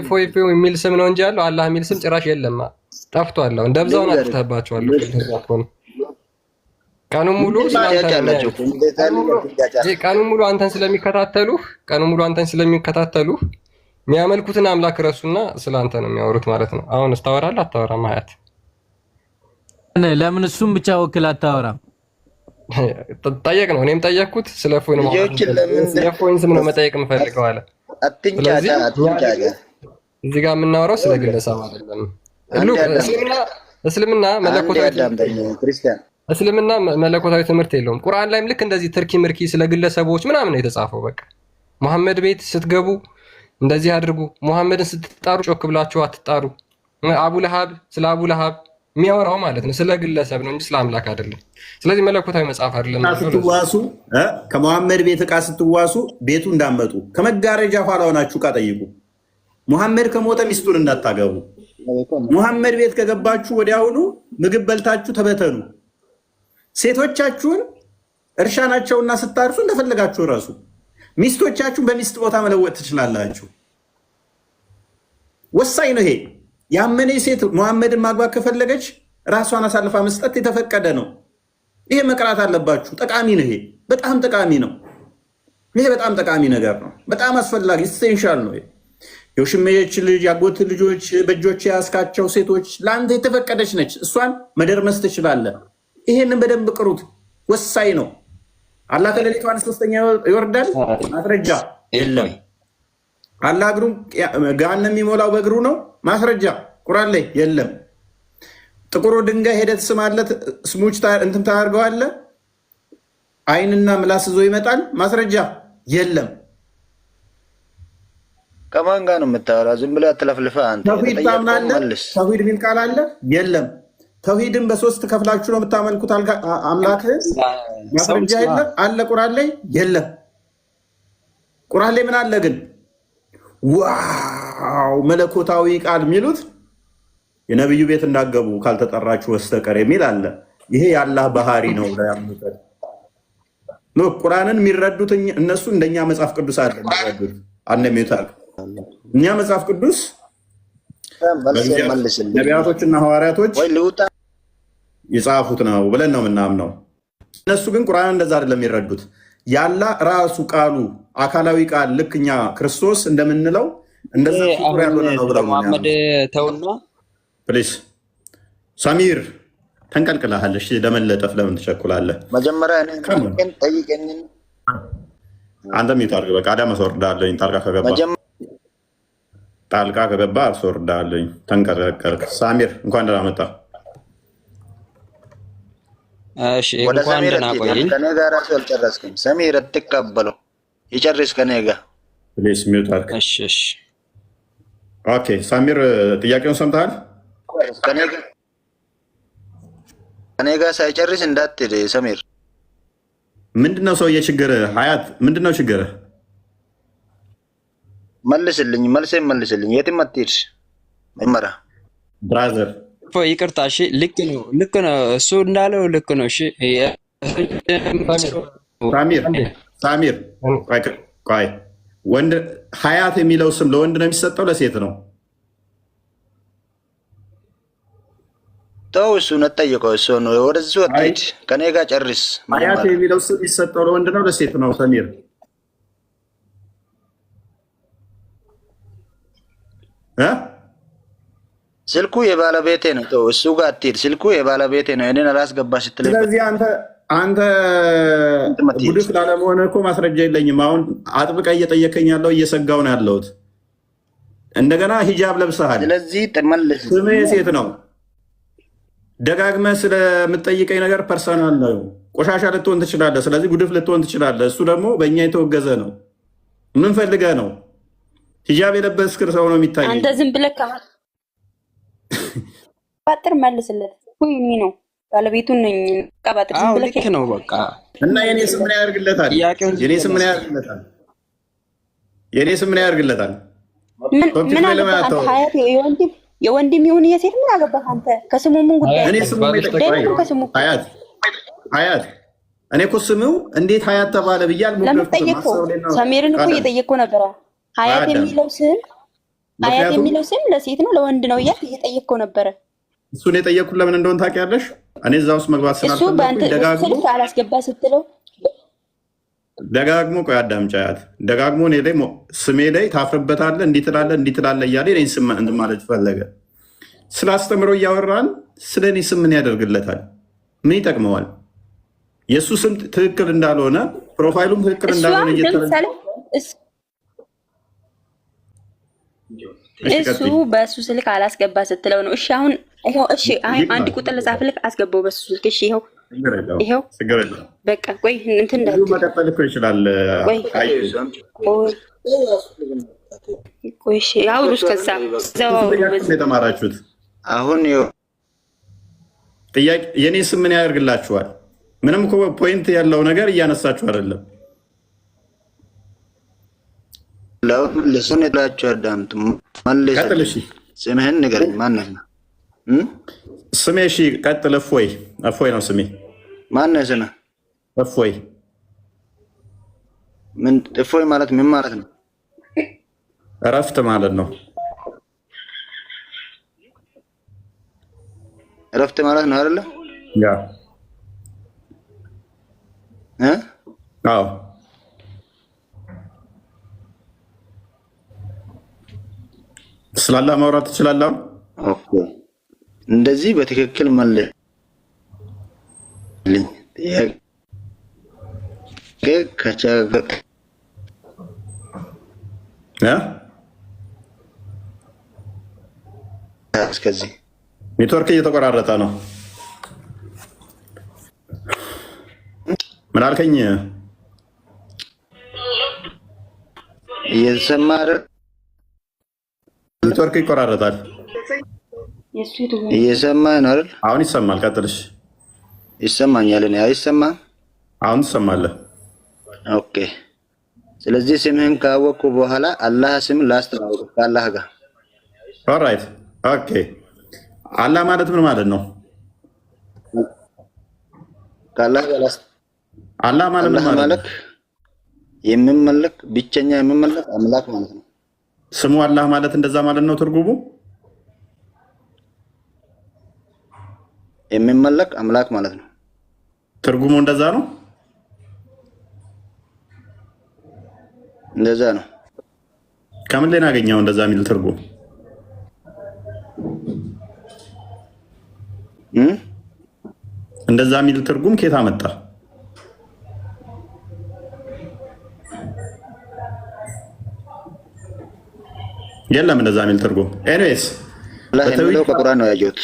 [SPEAKER 5] የሚል ስም ነው እንጂ ያለው አላህ የሚል ስም ጭራሽ የለም። ጠፍቷል። ደብዛውን አጥፍተህባቸዋለሁ። ቀኑን ሙሉ አንተን ስለሚከታተሉህ የሚያመልኩትን አምላክ ረሱና ስለ አንተ ነው የሚያወሩት ማለት ነው። አሁን ታወራለህ አታወራም? ሀያት
[SPEAKER 6] ለምን እሱም ብቻ ወክል አታወራም?
[SPEAKER 5] ጠየቅ ነው። እኔም ጠየቅኩት። ስለ እፎይን የእፎይን ስም ነው መጠየቅ የምፈልገው አለ። እዚህ ጋር የምናወራው ስለ ግለሰብ አይደለም። እስልምና መለኮታዊ ትምህርት የለውም። ቁርአን ላይም ልክ እንደዚህ ትርኪ ምርኪ ስለ ግለሰቦች ምናምን ነው የተጻፈው። በቃ መሐመድ ቤት ስትገቡ እንደዚህ አድርጉ፣ መሐመድን ስትጣሩ ጮክ ብላችሁ አትጣሩ። ስለ አቡ ለሃብ የሚያወራው ማለት ነው ስለ ግለሰብ ነው እንጂ ስለ አምላክ አይደለም። ስለዚህ መለኮታዊ መጽሐፍ አይደለም።
[SPEAKER 1] ስትዋሱ ከመሐመድ ቤት ዕቃ ስትዋሱ ቤቱ እንዳመጡ ከመጋረጃ ኋላ ሆናችሁ ዕቃ ጠይቁ። ሙሐመድ ከሞተ ሚስቱን እንዳታገቡ። ሙሐመድ ቤት ከገባችሁ ወዲያውኑ ምግብ በልታችሁ ተበተኑ። ሴቶቻችሁን እርሻ ናቸውና ስታርሱ እንደፈለጋችሁ ረሱ። ሚስቶቻችሁን በሚስት ቦታ መለወጥ ትችላላችሁ። ወሳኝ ነው ይሄ። ያመነ ሴት ሙሐመድን ማግባት ከፈለገች ራሷን አሳልፋ መስጠት የተፈቀደ ነው። ይሄ መቅራት አለባችሁ። ጠቃሚ ነው። ይሄ በጣም ጠቃሚ ነው። ይሄ በጣም ጠቃሚ ነገር ነው። በጣም አስፈላጊ ኢሴንሻል ነው። የውሽሜች ልጅ ያጎት ልጆች በእጆች ያስካቸው ሴቶች ለአንተ የተፈቀደች ነች። እሷን መደርመስ ትችላለህ። ይሄንን በደንብ ቅሩት። ወሳኝ ነው። አላህ ከሌሊቱ አንድ ሶስተኛ ይወርዳል። ማስረጃ የለም። አላህ እግሩን ገሃነም የሚሞላው በእግሩ ነው። ማስረጃ ቁርአን ላይ የለም። ጥቁሩ ድንጋይ ሄደህ ትስማለህ፣ ስሙች እንትን ታደርገዋለህ። አይንና ምላስ ይዞ ይመጣል። ማስረጃ የለም።
[SPEAKER 4] ከማን ጋር ነው የምታወራው? ዝም ብለህ አትለፍልፈህ አንተ።
[SPEAKER 1] ተውሂድ ታምናለህ? ተውሂድ የሚል ቃል አለ? የለም። ተውሂድን በሶስት ከፍላችሁ ነው የምታመልኩት አምላክህን። ማስረጃ የለም። አለ ቁርአን ላይ የለም። ቁርአን ላይ ምን አለ ግን? ዋው መለኮታዊ ቃል የሚሉት የነብዩ ቤት እንዳገቡ ካልተጠራችሁ በስተቀር የሚል አለ። ይሄ የአላህ ባህሪ ነው። ያምኑበት ነው። ቁርአንን የሚረዱት እነሱ እንደኛ መጽሐፍ ቅዱስ አለ የሚረዱት አንደሚታል። እኛ መጽሐፍ ቅዱስ ነቢያቶችና ሐዋርያቶች የጻፉት ነው ብለን ነው የምናምነው። እነሱ ግን ቁርአን እንደዛ አይደለም የሚረዱት። ያላ ራሱ ቃሉ አካላዊ ቃል ልክ እኛ ክርስቶስ እንደምንለው እንደዛ ፍጡር ያልሆነ ነው ብለው
[SPEAKER 7] መሐመድ ተውና
[SPEAKER 1] ፕሊስ ሰሚር ተንቀልቅላል። እሺ ለመለጠፍ ለምን ትቸኩላለህ?
[SPEAKER 4] መጀመሪያ እኔን ጠይቀኝ።
[SPEAKER 1] አንተ ሚታርግ በቃ አዳም አስወርዳለኝ። ጣልቃ ከገባ አስወርዳለኝ። ተንቀረቀርክ። ሳሚር እንኳን ደህና መጣ።
[SPEAKER 7] እሺ እንኳን ደህና ቆየኝ።
[SPEAKER 4] ከኔ ጋር አልጨረስክም። ሰሚር አትቀበለው። ይጨርስ ከኔ ጋር
[SPEAKER 1] ፕሊስ ሚውት አድርግ።
[SPEAKER 7] እሺ
[SPEAKER 1] ኦኬ ሳሚር ጥያቄውን ሰምተሃል?
[SPEAKER 4] ከኔ ጋር ሳይጨርስ እንዳትሄድ ሰሚር።
[SPEAKER 1] ምንድነው ሰውዬ ችግር? ሀያት ምንድነው ችግር?
[SPEAKER 4] መልስልኝ፣ መልሴን መልስልኝ። የትም አትሄድ። መጀመሪያ
[SPEAKER 1] ብራዘር
[SPEAKER 7] ይቅርታ። እሺ ልክ ነው እሱ እንዳለው ልክ ነው። እሺ
[SPEAKER 1] ሳሚር ቆይ ወንድ ሀያት የሚለው ስም ለወንድ ነው የሚሰጠው ለሴት ነው?
[SPEAKER 4] ተው እሱን አትጠይቀው። እሱ ነው ወደዚህ አትሂድ፣ ከኔ ጋር ጨርስ።
[SPEAKER 1] አያት የሚለው ስም የሚሰጠው ለወንድ ነው ለሴት ነው? ሰሚር
[SPEAKER 4] ስልኩ የባለቤቴ ነው። ተው እሱ ጋር አትሂድ። ስልኩ የባለቤቴ ነው። እኔን አላስገባ ስትል፣
[SPEAKER 1] ስለዚህ አንተ ጉድፍ ላለመሆነ እኮ ማስረጃ የለኝም። አሁን አጥብቀ እየጠየከኝ ያለው እየሰጋው ነው ያለሁት። እንደገና ሂጃብ ለብሰሃል።
[SPEAKER 4] ስለዚህ ተመለስ።
[SPEAKER 1] ስምህ የሴት ነው። ደጋግመህ ስለምትጠይቀኝ ነገር ፐርሰናል ነው። ቆሻሻ ልትሆን ትችላለህ። ስለዚህ ጉድፍ ልትሆን ትችላለህ። እሱ ደግሞ በእኛ የተወገዘ ነው። ምን ፈልገህ ነው? ሂጃብ የለበስክ ሰው ነው የሚታየኝ።
[SPEAKER 6] አንተ ዝም ብለህ ቀባጥር መልስለት። ይሄ ነው ባለቤቱን ነኝ። ቀባጥር ዝም ብለህ
[SPEAKER 7] ልክ ነው በቃ።
[SPEAKER 1] እና የኔ ስም ምን ያደርግለታል? የኔ ስም ምን ያደርግለታል? የኔ ስም ምን ያደርግለታል?
[SPEAKER 6] ምን አገባህ? ሀያት የወንድም ይሁን የሴት ምን አገባህ አንተ? ከስሙ ምን ጉዳይ?
[SPEAKER 1] እኔ ስሙ ሀያት እኔ እኮ ስሙ እንዴት ሀያት ተባለ ብያል።
[SPEAKER 6] ለምን ጠየቅከው? ሰሜርን እኮ እየጠየቅከው ነበረ። ሀያት የሚለው ስም ለሴት ነው ለወንድ ነው እያልክ እየጠየቅከው ነበረ።
[SPEAKER 1] እሱን የጠየቅኩት ለምን እንደሆነ ታውቂያለሽ? እኔ እዛ ውስጥ መግባት
[SPEAKER 6] ስላልፈለኩኝ ደጋግሞ አላስገባ ስትለው
[SPEAKER 1] ደጋግሞ ቆይ አዳምጪ። ሀያት ደጋግሞ እኔ ላይ ስሜ ላይ ታፍርበታለህ፣ እንዲህ ትላለህ እያለ እኔ ስም እንትን ማለት ፈለገ። ስላስተምረው እያወራን ስለ እኔ ስም ምን ያደርግለታል? ምን ይጠቅመዋል? የእሱ ስም ትክክል እንዳልሆነ ፕሮፋይሉም ትክክል እንዳልሆነ
[SPEAKER 6] እሱ በእሱ ስልክ አላስገባ ስትለው ነው። እሺ አሁን ይኸው፣ እሺ አንድ ቁጥር ልጻፍልህ፣ አስገባው በሱ ስልክ። እሺ ይኸው በቃ ቆይ እንትን እንዳትል
[SPEAKER 1] መቀጠል እኮ ይችላል።
[SPEAKER 6] ቆይ እሺ አውሩስ ከዛ
[SPEAKER 1] የተማራችሁት
[SPEAKER 4] አሁን
[SPEAKER 1] ጥያቄ የኔ ስም ምን ያደርግላችኋል? ምንም እኮ ፖይንት ያለው ነገር እያነሳችሁ አይደለም።
[SPEAKER 4] ለሱን የላችሁ አዳምጡ። መልስ። ስምህን ንገረኝ። ማነህ?
[SPEAKER 1] ስሜ እሺ ቀጥል። እፎይ ነው ስሜ።
[SPEAKER 4] ማነህ ስምህ?
[SPEAKER 1] እፎይ።
[SPEAKER 4] ምን እፎይ ማለት ምን ማለት ነው?
[SPEAKER 1] እረፍት ማለት ነው።
[SPEAKER 4] እረፍት ማለት ነው አይደለ?
[SPEAKER 1] ያ አዎ። ስላላ ማውራት ትችላለህ?
[SPEAKER 4] ኦኬ፣ እንደዚህ በትክክል መልስልኝ። እስከዚህ
[SPEAKER 1] ኔትወርክ እየተቆራረጠ ነው። ምን አልከኝ?
[SPEAKER 4] እየተሰማ አይደል?
[SPEAKER 1] ኔትወርክ ይቆራረጣል።
[SPEAKER 4] እየሰማህ ነው አይደል?
[SPEAKER 1] አሁን ይሰማል። ቀጥልሽ።
[SPEAKER 4] ይሰማኛል። እኔ አይሰማም?
[SPEAKER 1] አሁን ትሰማለህ።
[SPEAKER 4] ኦኬ። ስለዚህ ስምህን ካወቅኩ በኋላ አላህ ስም ላስተዋውቅ ከአላህ ጋር።
[SPEAKER 1] ኦልራይት። ኦኬ። አላህ ማለት ምን ማለት ነው?
[SPEAKER 4] ከአላህ ጋር
[SPEAKER 1] አላህ ማለት
[SPEAKER 4] የሚመለክ ብቸኛ የሚመለክ አምላክ ማለት ነው።
[SPEAKER 1] ስሙ አላህ ማለት እንደዛ ማለት ነው ትርጉሙ።
[SPEAKER 4] የሚመለክ አምላክ ማለት ነው
[SPEAKER 1] ትርጉሙ። እንደዛ ነው።
[SPEAKER 4] እንደዛ ነው።
[SPEAKER 1] ከምን ላይ ያገኘው እንደዛ የሚል ትርጉም? እንደዛ የሚል ትርጉም ከየት አመጣ? የለም እንደዛ የሚል ትርጉም። ኤኒዌይስ
[SPEAKER 4] በቁርአን ነው ያየሁት።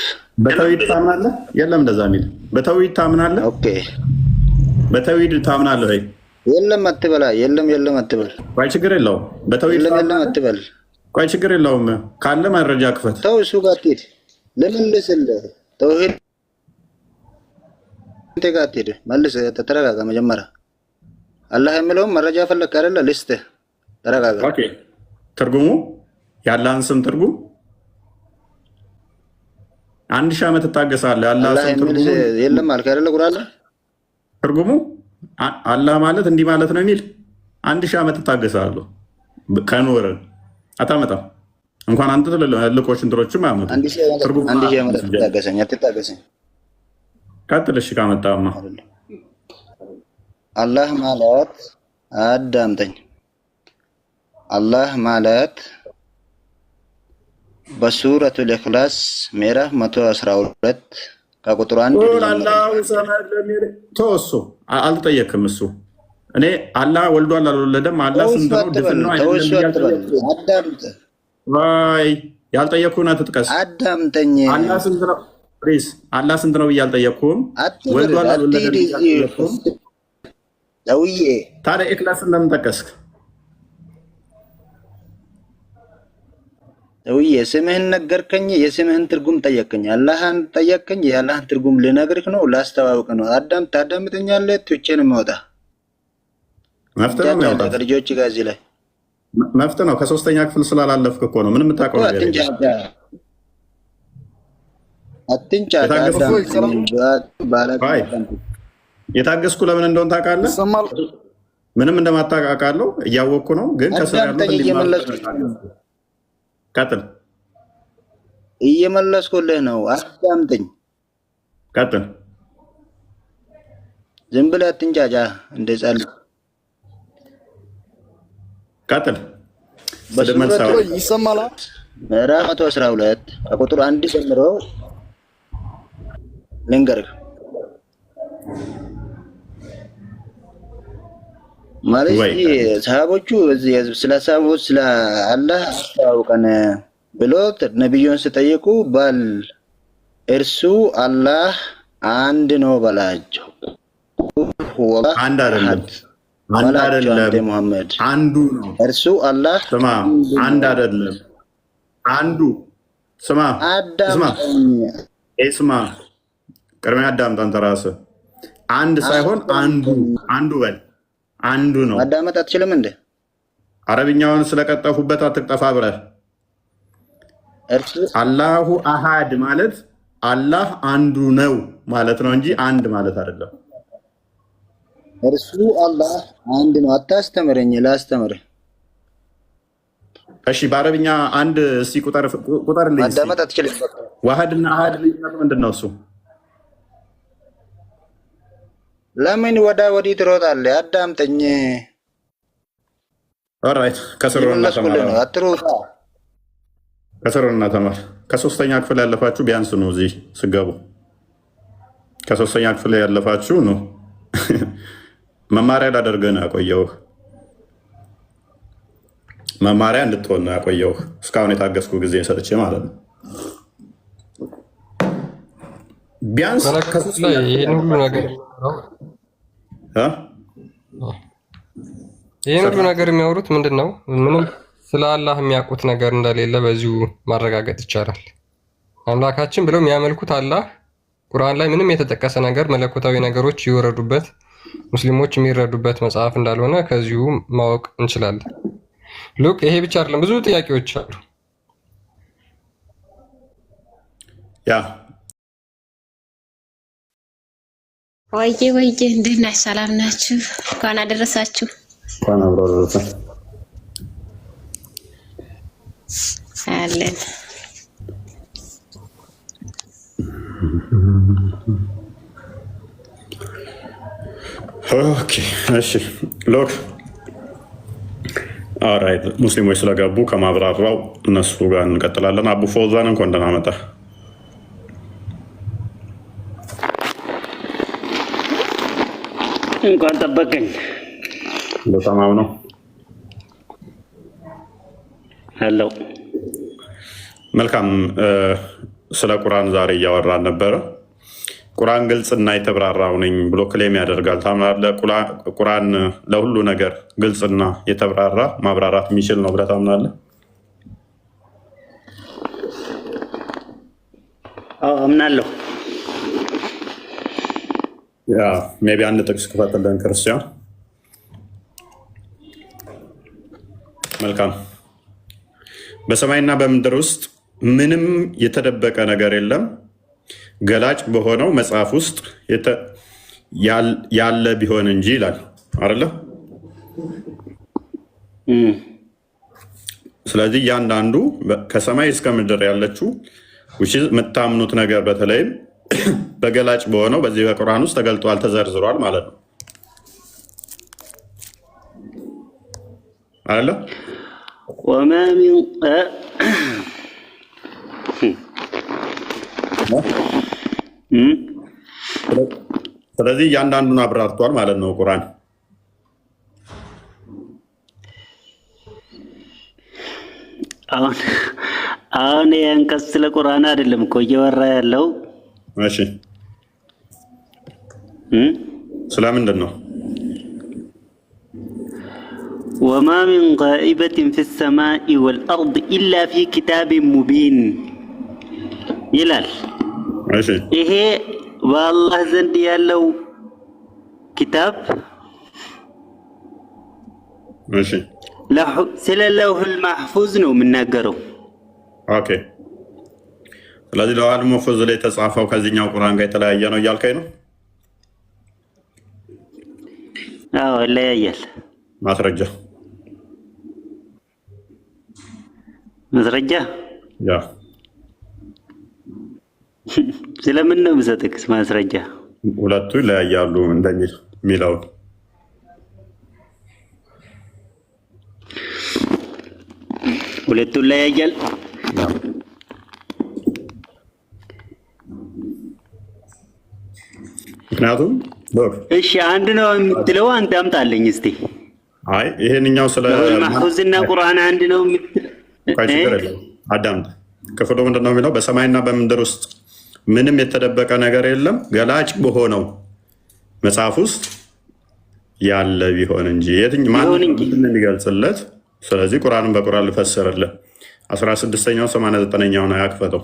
[SPEAKER 1] በተውሂድ ታምናለህ? የለም እንደዛ የሚል። በተውሂድ ታምናለህ?
[SPEAKER 4] ኦኬ።
[SPEAKER 1] በተውሂድ ታምናለህ ወይ?
[SPEAKER 4] የለም አትበላ። የለም አትበል።
[SPEAKER 1] ቆይ ችግር የለውም። በተውሂድ
[SPEAKER 4] የለም አትበል።
[SPEAKER 1] ቆይ ችግር የለውም። ካለ መረጃ ክፈት።
[SPEAKER 4] ተው እሱ ጋር አትሄድ። ልመልስልህ። ተውሂድ ጋር አትሄድ። መልስ። ተረጋጋ። መጀመሪያ አላህ የሚለውን መረጃ ፈለክ አይደለ? ልስጥህ። ተረጋጋ።
[SPEAKER 1] ኦኬ። ትርጉሙ የአላህን ስም ትርጉም 1000 ዓመት እታገሳለህ። አላህ ስም ትርጉሙ
[SPEAKER 4] የለም አልክ አይደለ? ቁርአን
[SPEAKER 1] ትርጉሙ አላህ ማለት እንዲህ ማለት ነው የሚል 1000 ዓመት እታገሳለሁ። ከኖርን አታመጣም። እንኳን አንተ ትልልቆች እንትሮችም አያመጡ።
[SPEAKER 4] አንድ ሺህ ዓመት ትታገሰኝ አትታገሰኝ።
[SPEAKER 1] ቀጥል እሺ። ካመጣማ
[SPEAKER 4] አላህ ማለት አዳምጠኝ። አላህ ማለት በሱረቱል ኢኽላስ ምዕራፍ 112 ከቁጥር 1
[SPEAKER 1] ተወሱ። አልጠየቅም እሱ እኔ አላህ ወልዷል አልወለደም፣ አላህ ስንት ነው ድፍን ነው አይደለም።
[SPEAKER 4] አዳምጥ
[SPEAKER 1] ወይ ያልጠየቅኩህን አትጥቀስ።
[SPEAKER 4] አዳምጠኝ።
[SPEAKER 1] አላህ ስንት ነው ፕሊዝ፣ አላህ ስንት ነው ብዬ አልጠየቅኩህም። ወልዷል አልወለደም
[SPEAKER 4] ደውዬ
[SPEAKER 1] ታዲያ ኢኽላስን ለምን ጠቀስክ?
[SPEAKER 4] ደውዬ ስምህን ነገርከኝ፣ የስምህን ትርጉም ጠየቅኝ። አላህን ጠየቅኝ፣ የአላህን ትርጉም ልነግርህ ነው ላስተዋውቅ ነው። ታዳምጠኛለህ? ትቼን መውጣ
[SPEAKER 1] መፍትሄ ነው የሚያወጣው
[SPEAKER 4] ከልጆች ጋር እዚህ ላይ
[SPEAKER 1] መፍትሄ ነው። ከ3ኛ ክፍል ስላላለፍክ እኮ ነው። ምንም የምታውቀው ነገር የታገስኩ ለምን እንደሆነ ታውቃለህ? ምንም እንደማታውቃለሁ እያወቅኩ ነው። ግን ከስር ቀጥል።
[SPEAKER 4] እየመለስኩልህ ነው። አዳምጠኝ።
[SPEAKER 1] ቀጥል።
[SPEAKER 4] ዝም ብለህ አትንጫጫ እንደ ጻል
[SPEAKER 1] ቀጥል።
[SPEAKER 4] ይሰማል። ምዕራፍ 112 ከቁጥር 1 ጀምሮ ልንገርህ። ማለት ሰሃቦቹ ስለ ሰሃቦች ስለ አላህ አስተዋውቀን ብሎ ነብዩን ሲጠይቁ ባል እርሱ አላህ አንድ ነው በላቸው።
[SPEAKER 1] አንድ አይደለም፣ አንድ አይደለም፣
[SPEAKER 4] ሙሐመድ
[SPEAKER 1] አንዱ ነው።
[SPEAKER 4] እርሱ አላህ
[SPEAKER 1] ስማ፣ አንድ አይደለም፣ አንዱ ስማ፣ ስማ፣ ቅድሚያ አዳምጥ አንተ ራስህ። አንድ ሳይሆን አንዱ፣ አንዱ በል አንዱ ነው።
[SPEAKER 4] ማዳመጥ አትችልም እንዴ?
[SPEAKER 1] አረብኛውን ስለቀጠፉበት አትቅጠፋ ብለህ አላሁ አሃድ ማለት አላህ አንዱ ነው ማለት ነው እንጂ አንድ ማለት አይደለም።
[SPEAKER 4] እርሱ አላህ አንድ ነው። አታስተምረኝ፣ ላስተምርህ።
[SPEAKER 1] እሺ፣ በአረብኛ አንድ እስኪ ቁጠርልኝ።
[SPEAKER 4] ማዳመጥ አትችልም።
[SPEAKER 1] ዋህድና አሃድ ልዩነቱ ምንድን ነው? እሱ
[SPEAKER 4] ለምን ወዳ ወዲህ ትሮጣለህ? አዳምጠኝ።
[SPEAKER 1] ኦልራይት፣ ከስሩና ተማር። ከ3ኛ ክፍል ያለፋችሁ ቢያንስ ነው እዚህ ስገቡ። ከ3ኛ ክፍል ያለፋችሁ ነው። መማሪያ ላደርግህ ነው ያቆየሁህ። መማሪያ እንድትሆን ነው ያቆየሁህ። እስካሁን የታገስኩ ጊዜ ሰጥቼ ማለት ነው። ቢያንስ
[SPEAKER 5] ይህን ሁሉ ነገር የሚያወሩት ምንድን ነው? ምንም ስለ አላህ የሚያውቁት ነገር እንደሌለ በዚሁ ማረጋገጥ ይቻላል። አምላካችን ብለው የሚያመልኩት አላህ ቁርአን ላይ ምንም የተጠቀሰ ነገር መለኮታዊ ነገሮች ይወረዱበት ሙስሊሞች የሚረዱበት መጽሐፍ እንዳልሆነ ከዚሁ ማወቅ እንችላለን። ሉክ ይሄ ብቻ አይደለም፣ ብዙ ጥያቄዎች አሉ።
[SPEAKER 1] ያ
[SPEAKER 8] ወይዬ እንዴት ናችሁ? ሰላም ናችሁ? እንኳን አደረሳችሁ።
[SPEAKER 1] እንኳን አብሮ አደረሰ
[SPEAKER 8] አለን።
[SPEAKER 1] ኦኬ፣ እሺ ሎክ ኦልራይት። ሙስሊሞች ስለገቡ ከማብራራው እነሱ ጋር እንቀጥላለን። አቡ ፎዛን እንኳን ደህና መጣ።
[SPEAKER 2] እንኳን ጠበቀኝ።
[SPEAKER 1] በጣም ነው
[SPEAKER 2] አለው።
[SPEAKER 1] መልካም። ስለ ቁርአን ዛሬ እያወራን ነበረ። ቁርአን ግልጽና የተብራራው ነኝ ብሎ ክሌም ያደርጋል። ታምናለህ? ቁርአን ለሁሉ ነገር ግልጽና የተብራራ ማብራራት የሚችል ነው ብለህ ታምናለህ?
[SPEAKER 2] አዎ አምናለሁ።
[SPEAKER 1] ያ ሜቢ አንድ ጥቅስ ክፈትልን ክርስቲያን። መልካም። በሰማይና በምድር ውስጥ ምንም የተደበቀ ነገር የለም ገላጭ በሆነው መጽሐፍ ውስጥ ያለ ቢሆን እንጂ ይላል አይደለ? ስለዚህ እያንዳንዱ ከሰማይ እስከ ምድር ያለችው የምታምኑት ነገር በተለይም በገላጭ በሆነው በዚህ በቁርአን ውስጥ ተገልጧል፣ ተዘርዝሯል ማለት ነው አለ
[SPEAKER 2] ወማ ሚን
[SPEAKER 1] ስለዚህ እያንዳንዱን አብራርቷል ማለት ነው ቁርአን።
[SPEAKER 2] አሁን ያንቀስ ስለ ቁርአን አይደለም እኮ እየወራ ያለው።
[SPEAKER 1] እሺ ስለምንድን ነው?
[SPEAKER 2] ወማ ሚን ጋኢበትን ፊ ሰማኢ ወልአርድ ኢላ ፊ ኪታቢን ሙቢን ይላል።
[SPEAKER 1] እሺ
[SPEAKER 2] ይሄ በአላህ ዘንድ ያለው ኪታብ
[SPEAKER 1] እሺ
[SPEAKER 2] ስለ ለውሁል ማህፉዝ ነው የምናገረው።
[SPEAKER 1] ኦኬ ስለዚህ ለውሁል ማህፉዝ ላይ የተጻፈው ከዚህኛው ቁርአን ጋር የተለያየ ነው እያልከኝ ነው?
[SPEAKER 2] አዎ ይለያያል።
[SPEAKER 1] ማስረጃ ያ
[SPEAKER 2] ስለምን ነው የምሰጥህ ማስረጃ?
[SPEAKER 1] ሁለቱ ይለያያሉ እንደሚል የሚለው
[SPEAKER 2] ሁለቱ ይለያያል።
[SPEAKER 1] ምክንያቱም
[SPEAKER 2] እሺ አንድ ነው የምትለው አንተ አምጣልኝ እስቲ።
[SPEAKER 1] አይ ይሄንኛው ስለ
[SPEAKER 2] ማህፉዝና ቁርአን አንድ ነው የምትለው
[SPEAKER 1] አዳምጥ። ክፍሉ ምንድነው የሚለው? በሰማይና በምድር ውስጥ ምንም የተደበቀ ነገር የለም ገላጭ በሆነው መጽሐፍ ውስጥ ያለ ቢሆን እንጂ ማንም የሚገልጽለት። ስለዚህ ቁርአንን በቁርአን ልፈስርልህ 16ኛው 89ኛው ነው ያክፈተው።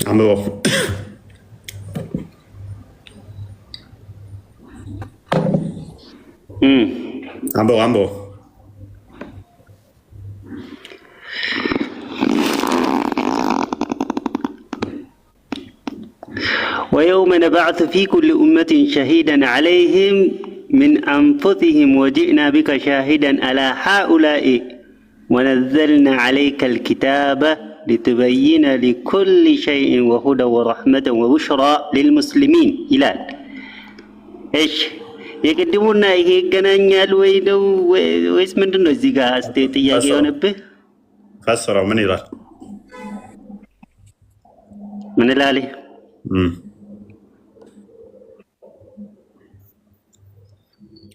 [SPEAKER 1] አንብበው አንብበው
[SPEAKER 2] ويوم نبعث في كل أمة شهيدا عليهم من أنفسهم وجئنا بك شاهدا على هؤلاء ونزلنا عليك الكتاب لتبين لكل شيء وهدى ورحمة وبشرى للمسلمين ይላል። እሺ የቅድሙና ይሄ ይገናኛል ወይስ ምንድነው? እዚህ ጋር እስቲ ጥያቄ የሆነብህ
[SPEAKER 1] ፈስረው ምን ይላል?
[SPEAKER 2] ምን ይላል?